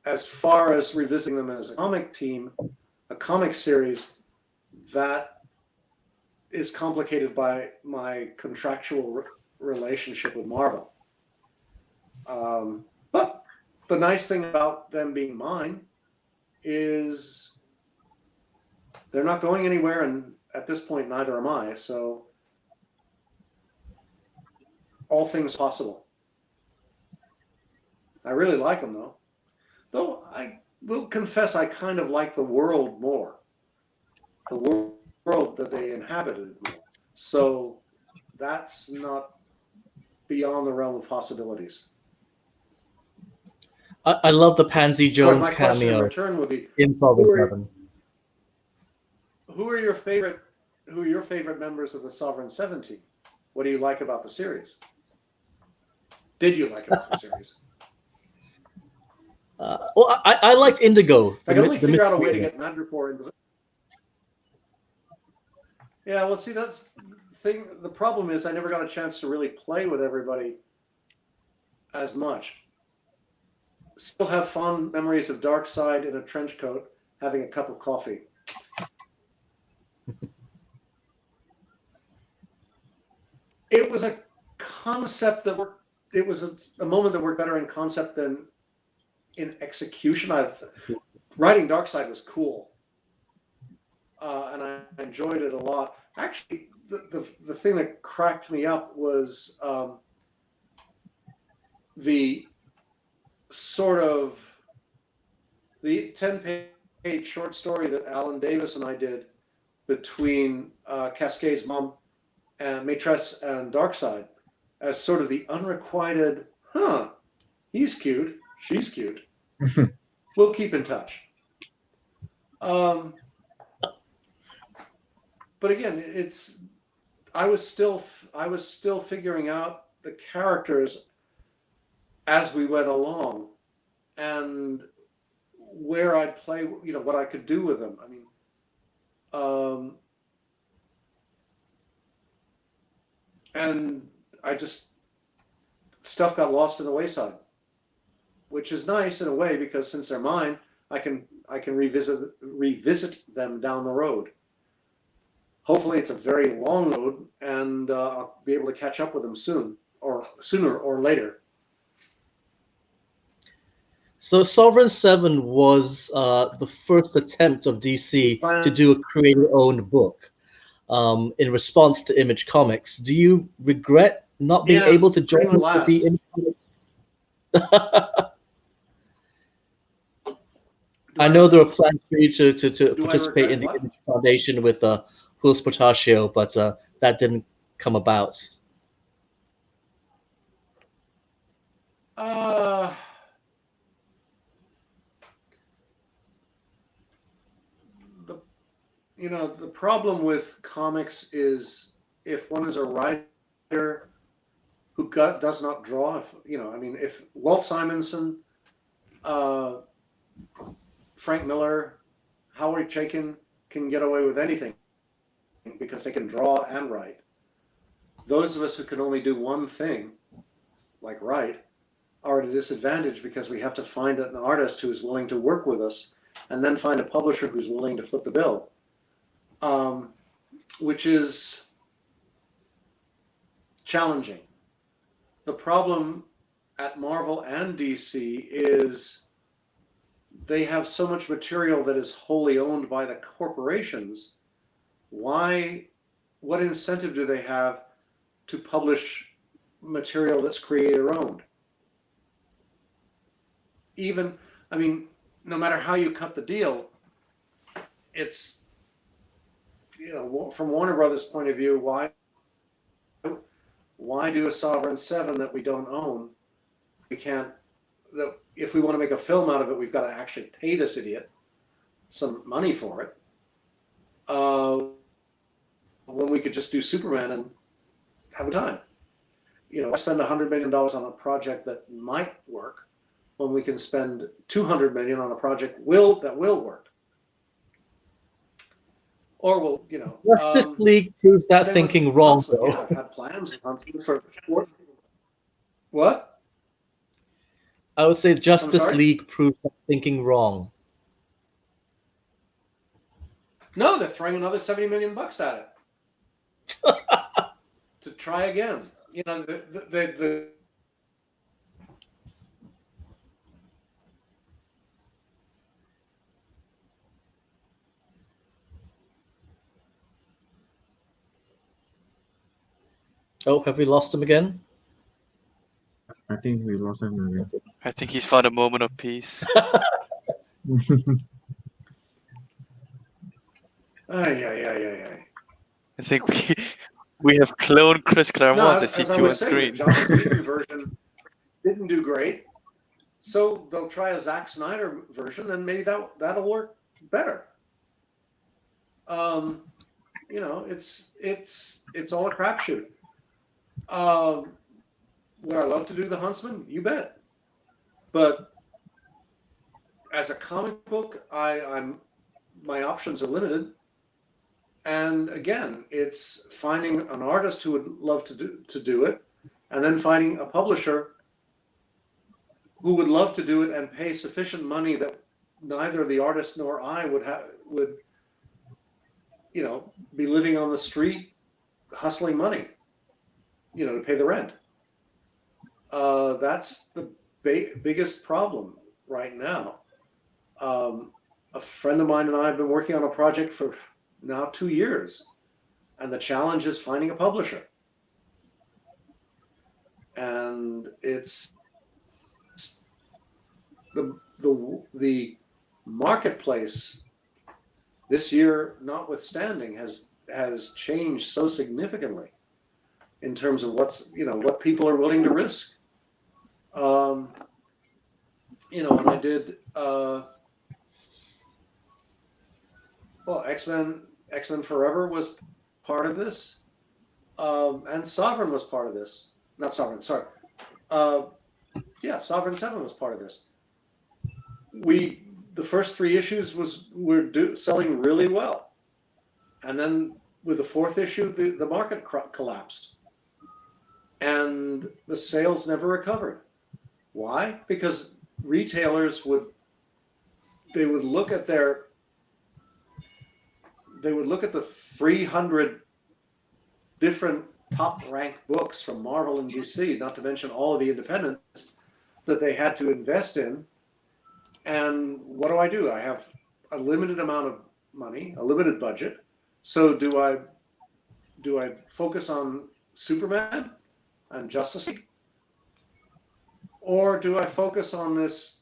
Speaker 2: as far as revisiting them as a comic team, a comic series, that is complicated by my contractual relationship with Marvel. But the nice thing about them being mine is they're not going anywhere, and at this point, neither am I. So all things possible. I really like them, though. Though I will confess I kind of like the world more. The world that they inhabited more. So that's not beyond the realm of possibilities.
Speaker 4: I love the Pansy
Speaker 2: Of course,
Speaker 4: Jones
Speaker 2: my question in
Speaker 4: cameo
Speaker 2: return would be,
Speaker 4: in Sovereign 7.
Speaker 2: who are your favorite members of the Sovereign 7 team? What do you like about the series? Did you like about the series?
Speaker 4: Well, I liked Indigo.
Speaker 2: I can only figure out a way to get Madripoor into the... Yeah, well, see, that's the thing. The problem is I never got a chance to really play with everybody as much. Still have fond memories of Darkseid in a trench coat having a cup of coffee. It was a concept that worked. It was a moment that worked better in concept than in execution. Writing Darkseid was cool, and I enjoyed it a lot. Actually, the thing that cracked me up was the sort of the 10-page short story that Alan Davis and I did between Cascade's mom and Maîtresse and Darkseid as sort of the unrequited, he's cute, she's cute. We'll keep in touch. But again, I was still figuring out the characters as we went along, and where I'd play, what I could do with them. I mean, and stuff got lost in the wayside, which is nice in a way, because since they're mine, I can revisit them down the road. Hopefully it's a very long road, and I'll be able to catch up with them sooner or later.
Speaker 4: So Sovereign 7 was the first attempt of DC to do a creator-owned book in response to Image Comics. Do you regret not being able to join the Image Comics? I know there are plans for you to participate in the Image Foundation with Jules Portacio, but that didn't come about.
Speaker 2: The problem with comics is if one is a writer who does not draw, if Walt Simonson, Frank Miller, Howard Chaykin can get away with anything because they can draw and write. Those of us who can only do one thing, like write, are at a disadvantage because we have to find an artist who is willing to work with us and then find a publisher who's willing to foot the bill. Which is challenging. The problem at Marvel and DC is they have so much material that is wholly owned by the corporations. What incentive do they have to publish material that's creator owned? No matter how you cut the deal, it's, from Warner Brothers' point of view, why do a Sovereign 7 that we don't own? If we want to make a film out of it, we've got to actually pay this idiot some money for it. When we could just do Superman and have a time. I spend $100 million on a project that might work when we can spend $200 million on a project that will work. Or will,
Speaker 4: Justice League proves that thinking wrong, though.
Speaker 2: Yeah, I've had plans for what?
Speaker 4: I would say Justice League proves that thinking wrong.
Speaker 2: No, they're throwing another $70 million at it. to try again. You know, the
Speaker 4: Oh, have we lost him again?
Speaker 1: I think we lost him again.
Speaker 3: I think he's found a moment of peace.
Speaker 2: Ay.
Speaker 3: I think we have cloned Chris Claremont
Speaker 2: No,
Speaker 3: as
Speaker 2: as I
Speaker 3: C2 on
Speaker 2: was saying, the
Speaker 3: screen.
Speaker 2: Joss Whedon version didn't do great, so they'll try a Zack Snyder version, and maybe that'll work better. You know, it's all a crapshoot. Would I love to do the Huntsman? You bet. But as a comic book, my options are limited. And again, it's finding an artist who would love to do it, and then finding a publisher who would love to do it and pay sufficient money that neither the artist nor I would you know, be living on the street hustling money, you know, to pay the rent. That's the biggest problem right now. A friend of mine and I have been working on a project for now 2 years, and the challenge is finding a publisher. And it's the marketplace this year, notwithstanding, has changed so significantly in terms of what people are willing to risk. You know, and I did well, X-Men Forever was part of this, and Sovereign was part of this. Not Sovereign, sorry. Yeah, Sovereign 7 was part of this. The first 3 issues were selling really well, and then with the 4th issue, the market collapsed, and the sales never recovered. Why? Because retailers would look at the 300 different top-ranked books from Marvel and DC, not to mention all of the independents that they had to invest in. And what do? I have a limited amount of money, a limited budget. So do I focus on Superman and Justice League? Or do I focus on this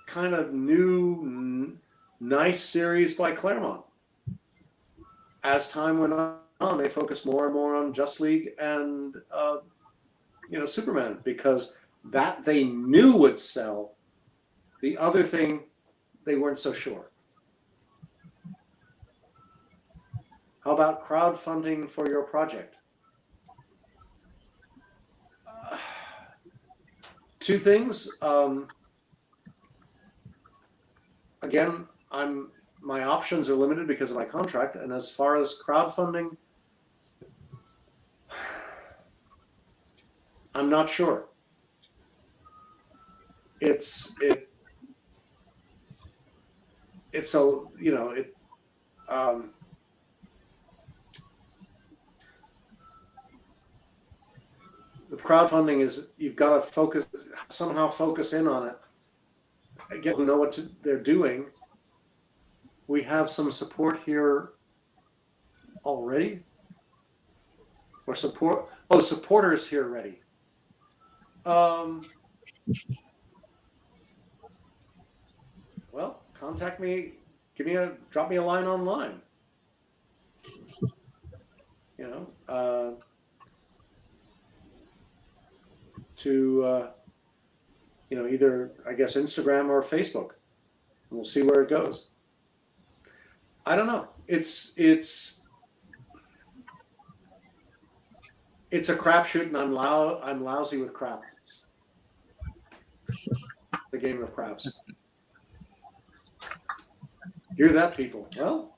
Speaker 2: kind of new, nice series by Claremont? As time went on, they focused more and more on Justice League and Superman, because that they knew would sell. The other thing, they weren't so sure. How about crowdfunding for your project? 2 things. Again, my options are limited because of my contract, and as far as crowdfunding, I'm not sure. It's so, you know, the crowdfunding is, you've got to somehow focus in on it. Again, who know what they're doing. We have some support here already. Or supporters here already. Well, contact me. Drop me a line online. You know, to either, I guess, Instagram or Facebook. And we'll see where it goes. I don't know. It's a crapshoot, and I'm lousy with craps. The game of craps. Hear that, people? Well,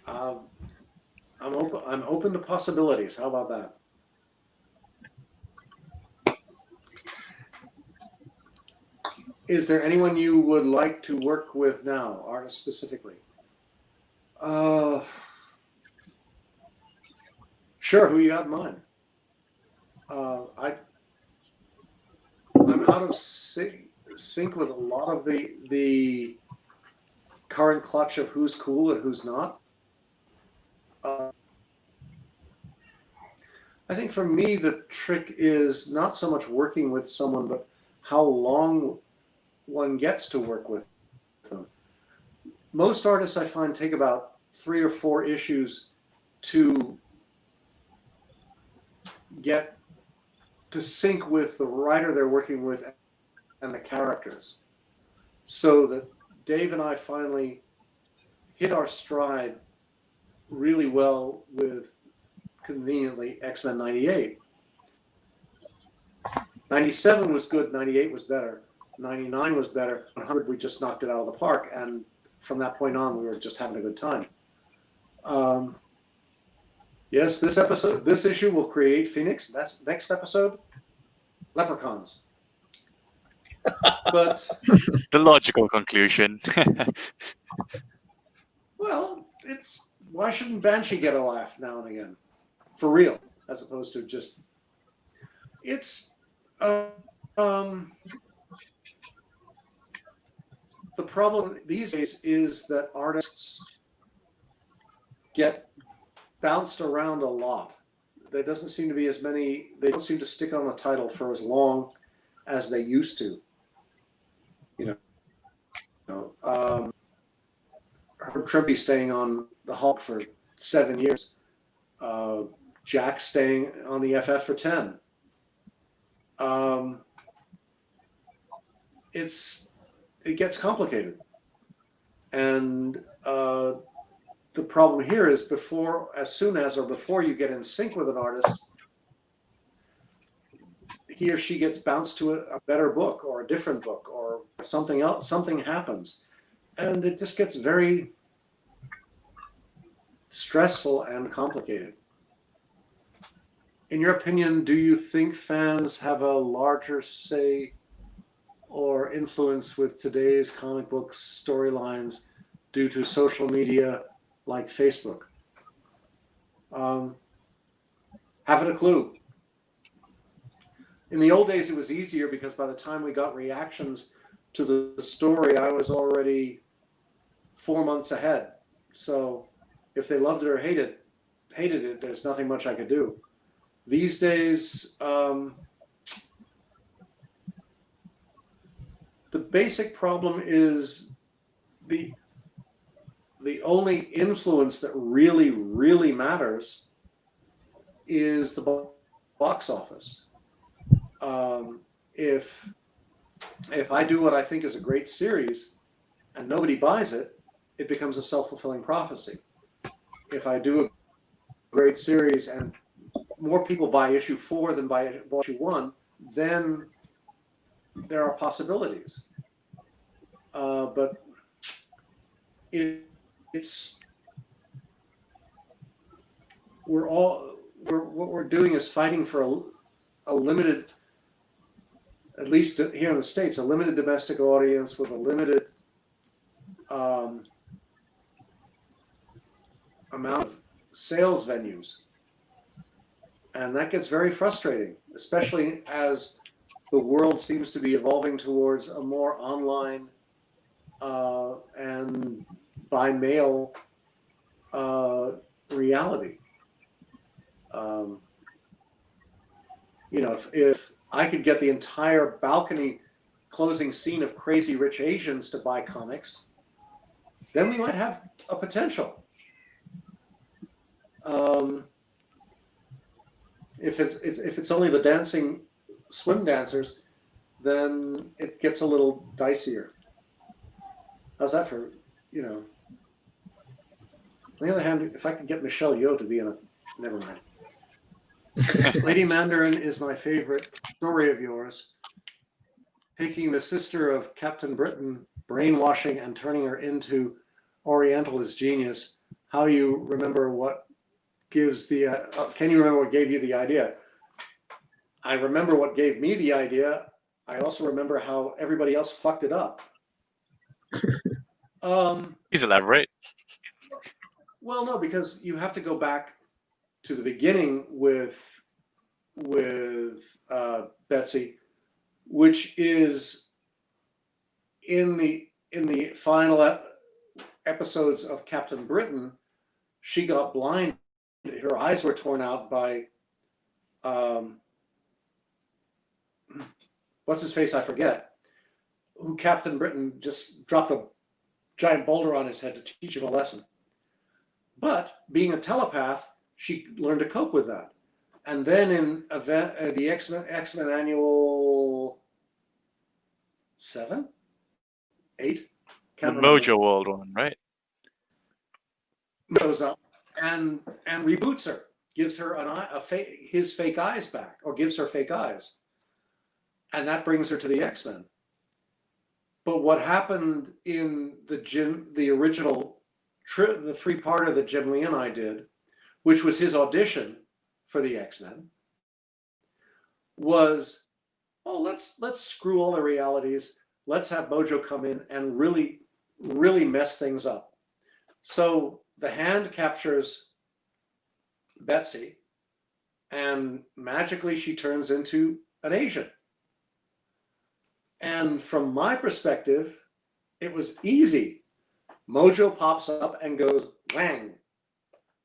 Speaker 2: I'm open to possibilities. How about that? Is there anyone you would like to work with now, artists specifically? Sure, who you got in mind? I'm out of sync with a lot of the current clutch of who's cool and who's not. I think for me, the trick is not so much working with someone, but how long one gets to work with them. Most artists I find take about 3 or 4 issues to get to sync with the writer they're working with and the characters. So that Dave and I finally hit our stride really well with, conveniently, X-Men 98. 97 was good, 98 was better, 99 was better, 100 we just knocked it out of the park, and from that point on we were just having a good time. Yes, this issue will create Phoenix. That's next episode, Leprechauns. But
Speaker 3: The logical conclusion.
Speaker 2: well, it's, why shouldn't Banshee get a laugh now and again, for real, as opposed to just, it's the problem these days is that artists get bounced around a lot. There doesn't seem to be as many, they don't seem to stick on a title for as long as they used to. Herb Trimpe staying on the Hulk for 7 years. Jack staying on the FF for 10. It gets complicated. And the problem here is as soon as or before you get in sync with an artist, he or she gets bounced to a better book or a different book or something else, something happens. And it just gets very stressful and complicated. In your opinion, do you think fans have a larger say or influence with today's comic book storylines due to social media like Facebook? Haven't a clue. In the old days, it was easier because by the time we got reactions to the story, I was already 4 months ahead. So if they loved it or hated it, there's nothing much I could do. These days, the basic problem is the only influence that really, really matters is the box office. If I do what I think is a great series and nobody buys it, it becomes a self-fulfilling prophecy. If I do a great series and more people buy issue 4 than buy issue 1, then there are possibilities. But what we're doing is fighting for a limited, at least here in the States, a limited domestic audience with a limited amount of sales venues. And that gets very frustrating, especially as the world seems to be evolving towards a more online and by mail reality. If I could get the entire balcony closing scene of Crazy Rich Asians to buy comics, then we might have a potential. If it's only the dancing swim dancers, then it gets a little dicier. How's that for, On the other hand, if I could get Michelle Yeoh to be in a, never mind. Lady Mandarin is my favorite story of yours. Taking the sister of Captain Britain, brainwashing and turning her into Orientalist genius. How you remember what gives the, can you remember what gave you the idea? I remember what gave me the idea. I also remember how everybody else fucked it up.
Speaker 3: Please elaborate.
Speaker 2: Well, no, because you have to go back to the beginning with Betsy, which is in the final episodes of Captain Britain. She got blind; her eyes were torn out by what's his face? I forget. Who Captain Britain just dropped a giant boulder on his head to teach him a lesson. But being a telepath, she learned to cope with that. And then in the X-Men Annual 7, 8,
Speaker 3: the Mojo World one, right?
Speaker 2: Goes up and reboots her, gives her his fake eyes back, or gives her fake eyes, and that brings her to the X-Men. But what happened in the original the three-parter that Jim Lee and I did, which was his audition for the X-Men, was, oh, let's screw all the realities. Let's have Mojo come in and really, really mess things up. So the Hand captures Betsy, and magically she turns into an Asian. And from my perspective, it was easy. Mojo pops up and goes whang,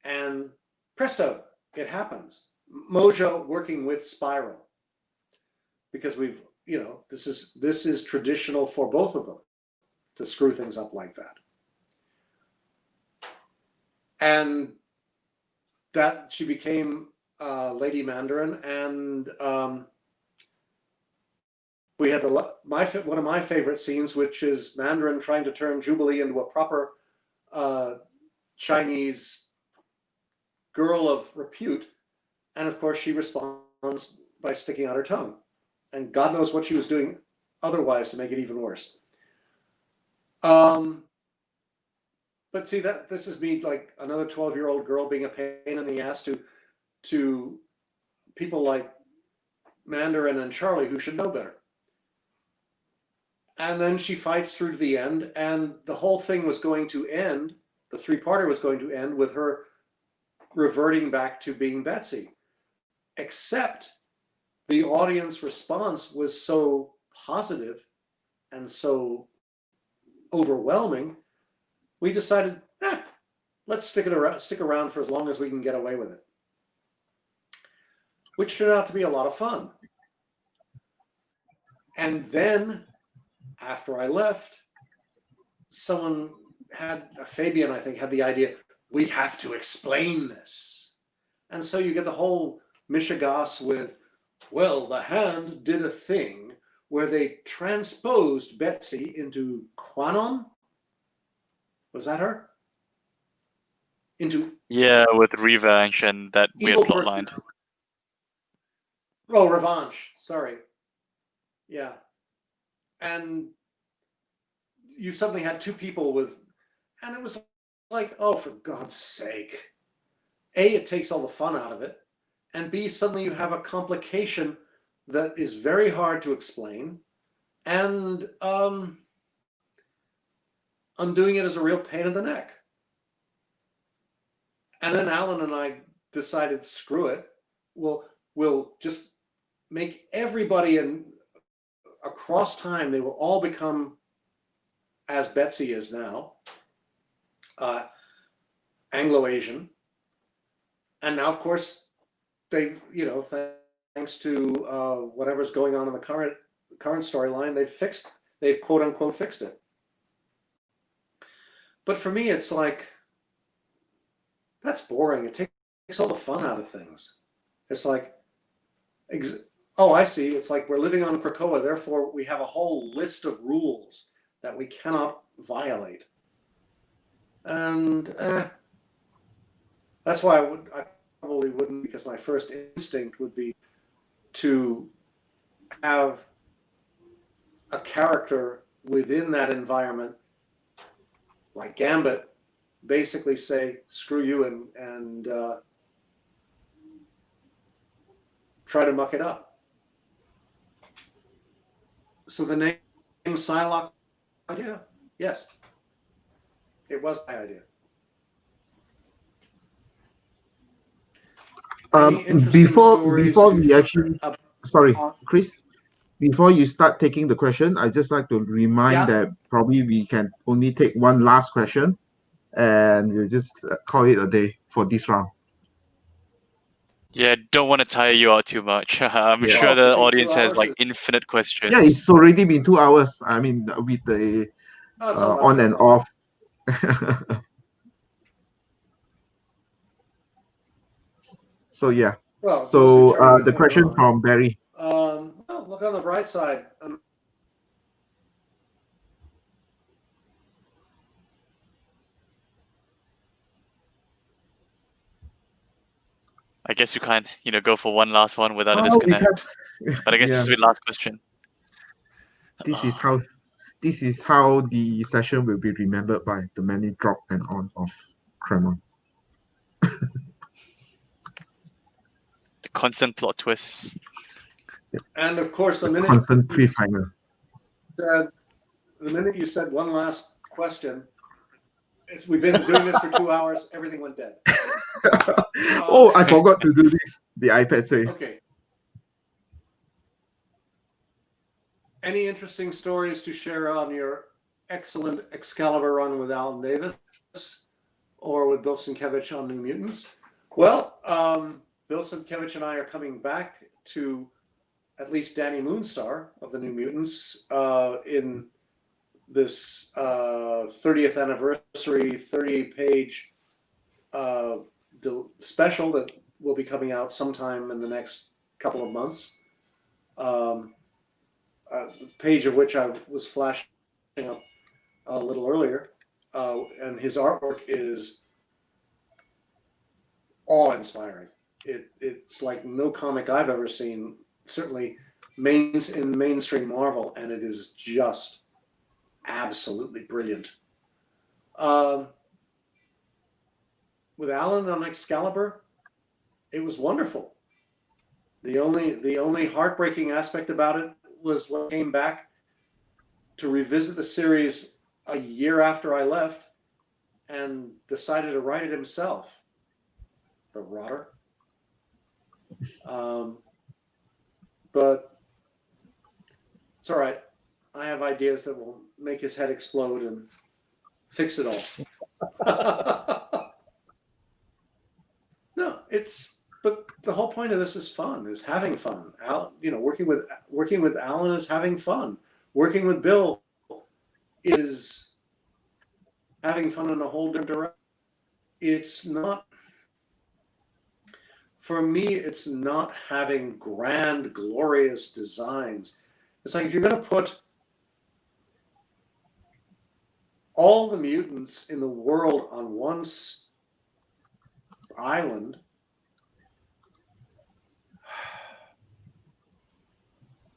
Speaker 2: and presto, it happens. Mojo working with Spiral, because we've, this is traditional for both of them to screw things up like that. And that she became Lady Mandarin, and we had one of my favorite scenes, which is Mandarin trying to turn Jubilee into a proper Chinese girl of repute. And of course, she responds by sticking out her tongue. And God knows what she was doing otherwise to make it even worse. But see, this is me, like another 12-year-old girl being a pain in the ass to people like Mandarin and Charlie, who should know better. And then she fights through to the end, and the whole thing was going to end, the three-parter was going to end with her reverting back to being Betsy. Except the audience response was so positive and so overwhelming, we decided, let's stick around for as long as we can get away with it. Which turned out to be a lot of fun. And then, after I left, Fabian, I think, had the idea, we have to explain this. And so you get the whole mishegas with, well, the Hand did a thing where they transposed Betsy into Quanon. Was that her?
Speaker 3: Yeah, with Revenge and that weird plotline.
Speaker 2: Oh, Revanche. Sorry. Yeah. And you suddenly had two people and it was like, oh, for God's sake. A, it takes all the fun out of it. And B, suddenly you have a complication that is very hard to explain. And undoing it is a real pain in the neck. And then Alan and I decided, screw it. We'll just make everybody across time, they will all become, as Betsy is now, Anglo-Asian. And now, of course, they, thanks to whatever's going on in the current storyline, they've quote unquote fixed it. But for me, it's like, that's boring. It takes all the fun out of things. It's like, oh, I see. It's like we're living on Krakoa, therefore we have a whole list of rules that we cannot violate. And that's why I probably wouldn't, because my first instinct would be to have a character within that environment, like Gambit, basically say, screw you, and try to muck it up. So the name Psylocke idea, yes, it was my idea. Any interesting
Speaker 1: before
Speaker 2: stories
Speaker 1: before
Speaker 2: to
Speaker 1: we
Speaker 2: share
Speaker 1: actually, sorry, Chris, before you start taking the question, I just like to remind
Speaker 2: Yeah.
Speaker 1: that probably we can only take one last question, and we'll just call it a day for this round.
Speaker 3: Yeah, don't want to tire you out too much. I'm
Speaker 1: Yeah.
Speaker 3: sure
Speaker 2: Oh,
Speaker 3: the
Speaker 2: I think 2
Speaker 3: audience has
Speaker 2: hours
Speaker 3: like
Speaker 2: is-
Speaker 3: infinite questions.
Speaker 1: Yeah, it's already been 2 hours. I mean, with the
Speaker 2: Oh, it's all
Speaker 1: on
Speaker 2: right.
Speaker 1: and off. So yeah.
Speaker 2: Well,
Speaker 1: So
Speaker 2: mostly turning
Speaker 1: the
Speaker 2: phone
Speaker 1: question
Speaker 2: on.
Speaker 1: from Barry.
Speaker 2: Well, look on the bright side.
Speaker 3: I guess you can't, go for one last one without a
Speaker 1: Oh, we
Speaker 3: disconnect. But I guess
Speaker 1: yeah.
Speaker 3: this will be the last question.
Speaker 1: This is how the session will be remembered by the many drop and on of Claremont.
Speaker 3: The constant plot twists.
Speaker 2: And of course, the minute
Speaker 1: Constant cliffhanger.
Speaker 2: you said one last question, we've been doing this for 2 hours. Everything went dead.
Speaker 1: Oh, I forgot to do this. The iPad says.
Speaker 2: Okay. Any interesting stories to share on your excellent Excalibur run with Alan Davis or with Bill Sienkiewicz on New Mutants? Well, Bill Sienkiewicz and I are coming back to at least Danny Moonstar of the New Mutants in this 30th anniversary 30-page special that will be coming out sometime in the next couple of months. The page of which I was flashing up a little earlier, and his artwork is awe-inspiring. It's like no comic I've ever seen, certainly in mainstream Marvel, and it is just absolutely brilliant. With Alan on Excalibur, it was wonderful. The only heartbreaking aspect about it was when I came back to revisit the series a year after I left and decided to write it himself. The rotter. But it's all right. I have ideas that will make his head explode and fix it all. No, but the whole point of this is fun, is having fun. Working with Alan is having fun. Working with Bill is having fun in a whole different direction. It's not, for me, it's not having grand, glorious designs. It's like if you're going to put all the mutants in the world on one island,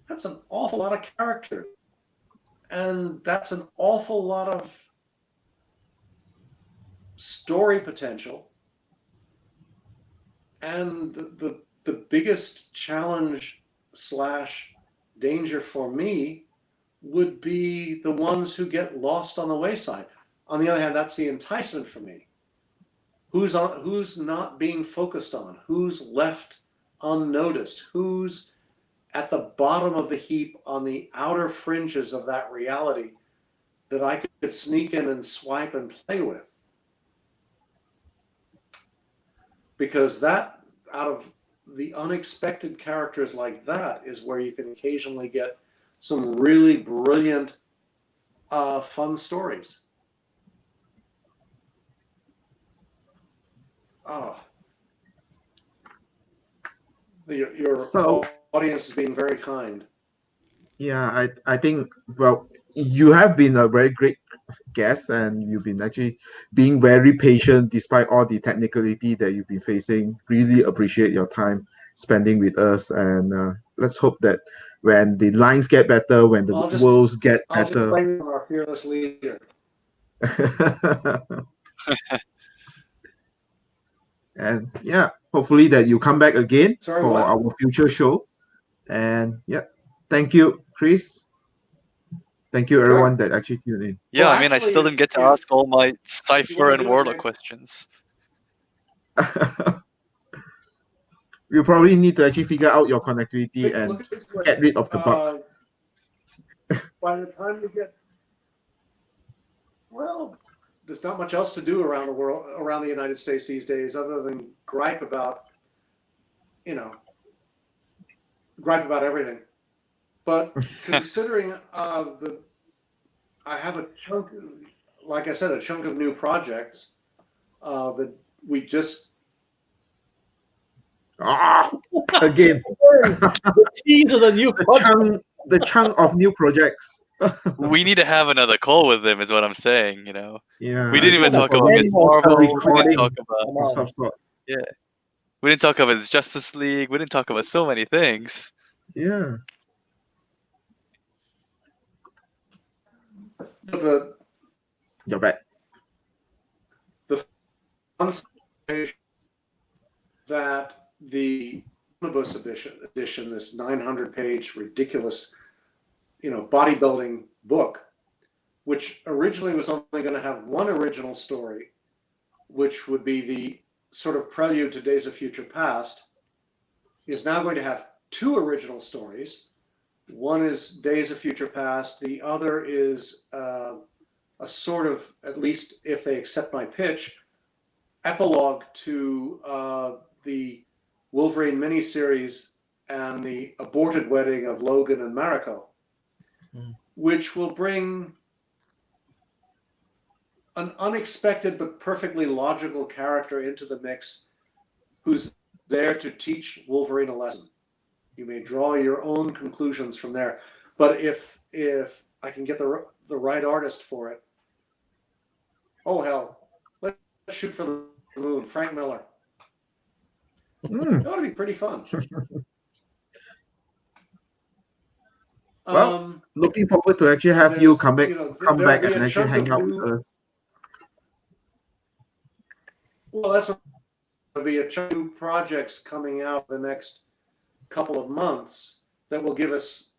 Speaker 2: that's an awful lot of character. And that's an awful lot of story potential. And the biggest challenge / danger for me would be the ones who get lost on the wayside. On the other hand, that's the enticement for me. Who's not being focused on? Who's left unnoticed? Who's at the bottom of the heap on the outer fringes of that reality that I could sneak in and swipe and play with? Because that, out of the unexpected characters like that, is where you can occasionally get some really brilliant, fun stories. Oh, your audience is being very kind.
Speaker 1: Yeah, I think, well, you have been a very great guest, and you've been actually being very patient despite all the technicality that you've been facing. Really appreciate your time spending with us, and let's hope that when the lines get better, when the worlds get
Speaker 2: I'll just
Speaker 1: better.
Speaker 2: blame our fearless leader.
Speaker 1: And yeah, hopefully that you come back again
Speaker 2: Sorry,
Speaker 1: for
Speaker 2: what?
Speaker 1: our future show. And yeah, thank you, Chris. Thank you, everyone that actually tuned in.
Speaker 3: Yeah,
Speaker 2: Well,
Speaker 3: I mean, I
Speaker 2: actually,
Speaker 3: still didn't get to
Speaker 2: if
Speaker 3: ask all my
Speaker 2: you
Speaker 3: Cypher
Speaker 2: wanna
Speaker 3: and
Speaker 2: do it
Speaker 3: Warlock
Speaker 2: next-
Speaker 3: questions.
Speaker 1: You probably need to actually figure out your connectivity and
Speaker 2: Look at it this way.
Speaker 1: get rid of the bug.
Speaker 2: By the time you get, well, there's not much else to do around the world, around the United States these days, other than gripe about everything. But considering I have a chunk, like I said, a chunk of new projects that we just.
Speaker 1: Again.
Speaker 4: The tease of the new project.
Speaker 1: The chunk of new projects.
Speaker 3: We need to have another call with them, is what I'm saying.
Speaker 1: Yeah.
Speaker 3: We didn't even talk about Miss Marvel. We didn't talk about We didn't talk about Justice League. We didn't talk about so many things.
Speaker 1: Yeah. You're back.
Speaker 2: The that the omnibus edition, this 900-page ridiculous, bodybuilding book, which originally was only going to have one original story, which would be the sort of prelude to Days of Future Past, is now going to have two original stories. One is Days of Future Past. The other is a sort of, at least if they accept my pitch, epilogue to the Wolverine miniseries and the aborted wedding of Logan and Mariko, which will bring an unexpected but perfectly logical character into the mix who's there to teach Wolverine a lesson. You may draw your own conclusions from there, but if I can get the right artist for it, oh hell, let's shoot for the moon. Frank Miller. That ought to be pretty fun.
Speaker 1: Well, looking forward to actually have you come back and actually hang out with us.
Speaker 2: Well, that's what there'll be a chunk of new projects coming out the next couple of months that will give us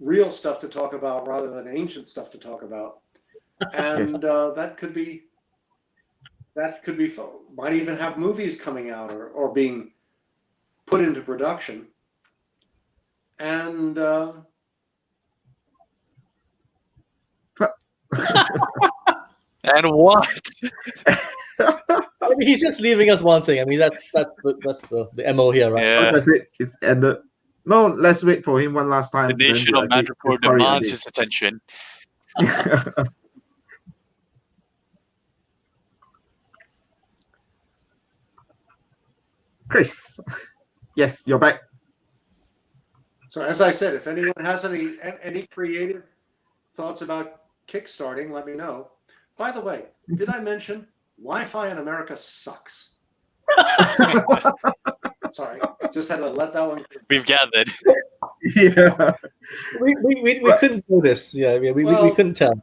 Speaker 2: real stuff to talk about rather than ancient stuff to talk about, and that could be fun. Might even have movies coming out or being put into production, and
Speaker 3: and what?
Speaker 4: I mean, he's just leaving us wanting. I mean, that's the MO here, right?
Speaker 3: Yeah.
Speaker 1: That's it. It's ended. No, let's wait for him one last time.
Speaker 3: The nation of Madripoor demands his attention.
Speaker 1: Chris, yes, you're back.
Speaker 2: so as I said, if anyone has any creative thoughts about kickstarting, let me know. By the way, did I mention Wi-Fi in America sucks? Sorry, just had to let that one.
Speaker 3: We've gathered.
Speaker 1: Yeah.
Speaker 4: We couldn't do this. Yeah, we couldn't tell.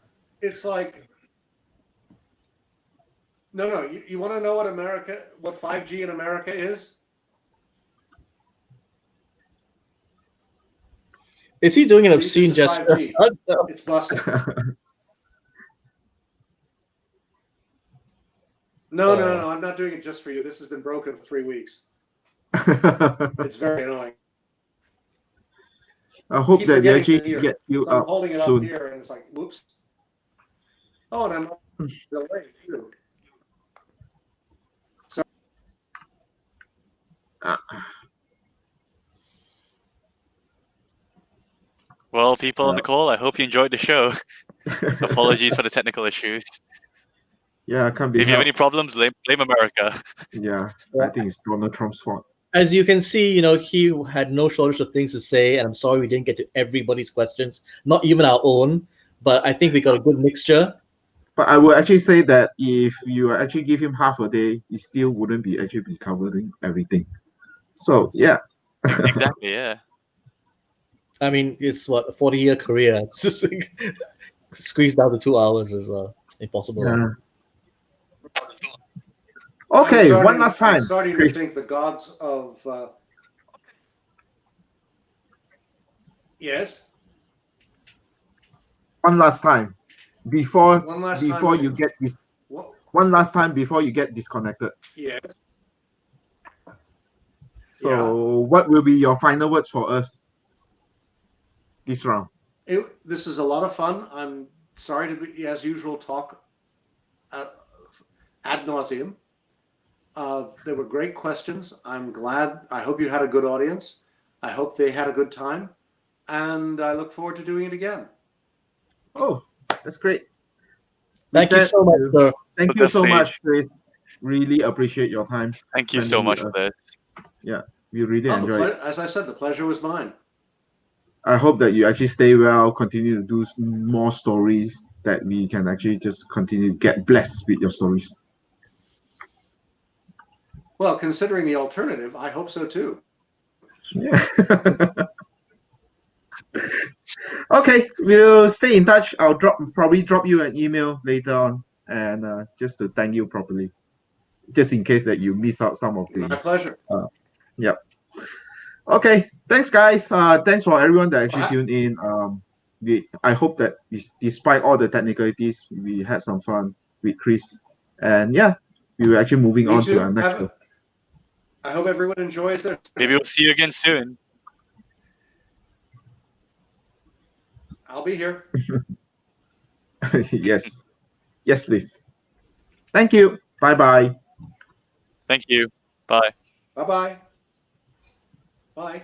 Speaker 2: It's like, no. You want to know what 5G in America is?
Speaker 4: Is he doing an
Speaker 2: This
Speaker 4: obscene
Speaker 2: is
Speaker 4: gesture?
Speaker 2: 5G. It's busted. No, I'm not doing it just for you. This has been broken for 3 weeks. It's very annoying.
Speaker 1: I hope
Speaker 2: Keep
Speaker 1: that they
Speaker 2: forgetting
Speaker 1: actually
Speaker 2: to
Speaker 1: get you
Speaker 2: So I'm
Speaker 1: up
Speaker 2: holding it
Speaker 1: soon.
Speaker 2: up here, and it's like, whoops. Oh, and I'm delayed too.
Speaker 3: Well, people on the call, I hope you enjoyed the show. Apologies for the technical issues.
Speaker 1: Yeah, can't be
Speaker 3: If you have
Speaker 1: helped.
Speaker 3: any problems, blame America.
Speaker 1: Yeah, I think it's Donald Trump's fault.
Speaker 4: As you can see, he had no shortage of things to say, and I'm sorry we didn't get to everybody's questions, not even our own. But I think we got a good mixture.
Speaker 1: But I would actually say that if you actually give him half a day, he still wouldn't be covering everything. So yeah.
Speaker 3: Exactly. Yeah.
Speaker 4: I mean, it's what, a 40-year career. It's just squeezed down to 2 hours is impossible.
Speaker 1: Yeah. Okay, one last time.
Speaker 2: I'm starting to think the gods of yes.
Speaker 1: One last time before
Speaker 2: you
Speaker 1: get this. One last time before you get disconnected.
Speaker 2: Yes.
Speaker 1: So, what will be your final words for us this round?
Speaker 2: This is a lot of fun. I'm sorry to be, as usual, talk ad nauseum. There were great questions. I'm glad. I hope you had a good audience. I hope they had a good time. And I look forward to doing it again.
Speaker 1: Oh, that's great.
Speaker 4: Thank you so much, sir.
Speaker 1: Thank you so much, Chris. Really appreciate your time.
Speaker 3: Thank you so much for this.
Speaker 1: Yeah, we really enjoyed it.
Speaker 2: As I said, the pleasure was mine.
Speaker 1: I hope that you actually stay well, continue to do more stories, that we can actually just continue to get blessed with your stories.
Speaker 2: Well, considering the alternative, I hope so too.
Speaker 1: Yeah. Okay, we'll stay in touch. I'll probably drop you an email later on, and just to thank you properly, just in case that you miss out some of the.
Speaker 2: My pleasure.
Speaker 1: Yep. Okay, thanks, guys. Thanks for everyone that actually tuned in. I hope that despite all the technicalities, we had some fun with Chris, and yeah, we were actually moving on to our next show.
Speaker 2: I hope everyone enjoys their.
Speaker 3: Maybe we'll see you again soon.
Speaker 2: I'll be here.
Speaker 1: Yes. Yes, please. Thank you. Bye-bye.
Speaker 3: Thank you. Bye.
Speaker 2: Bye-bye. Bye.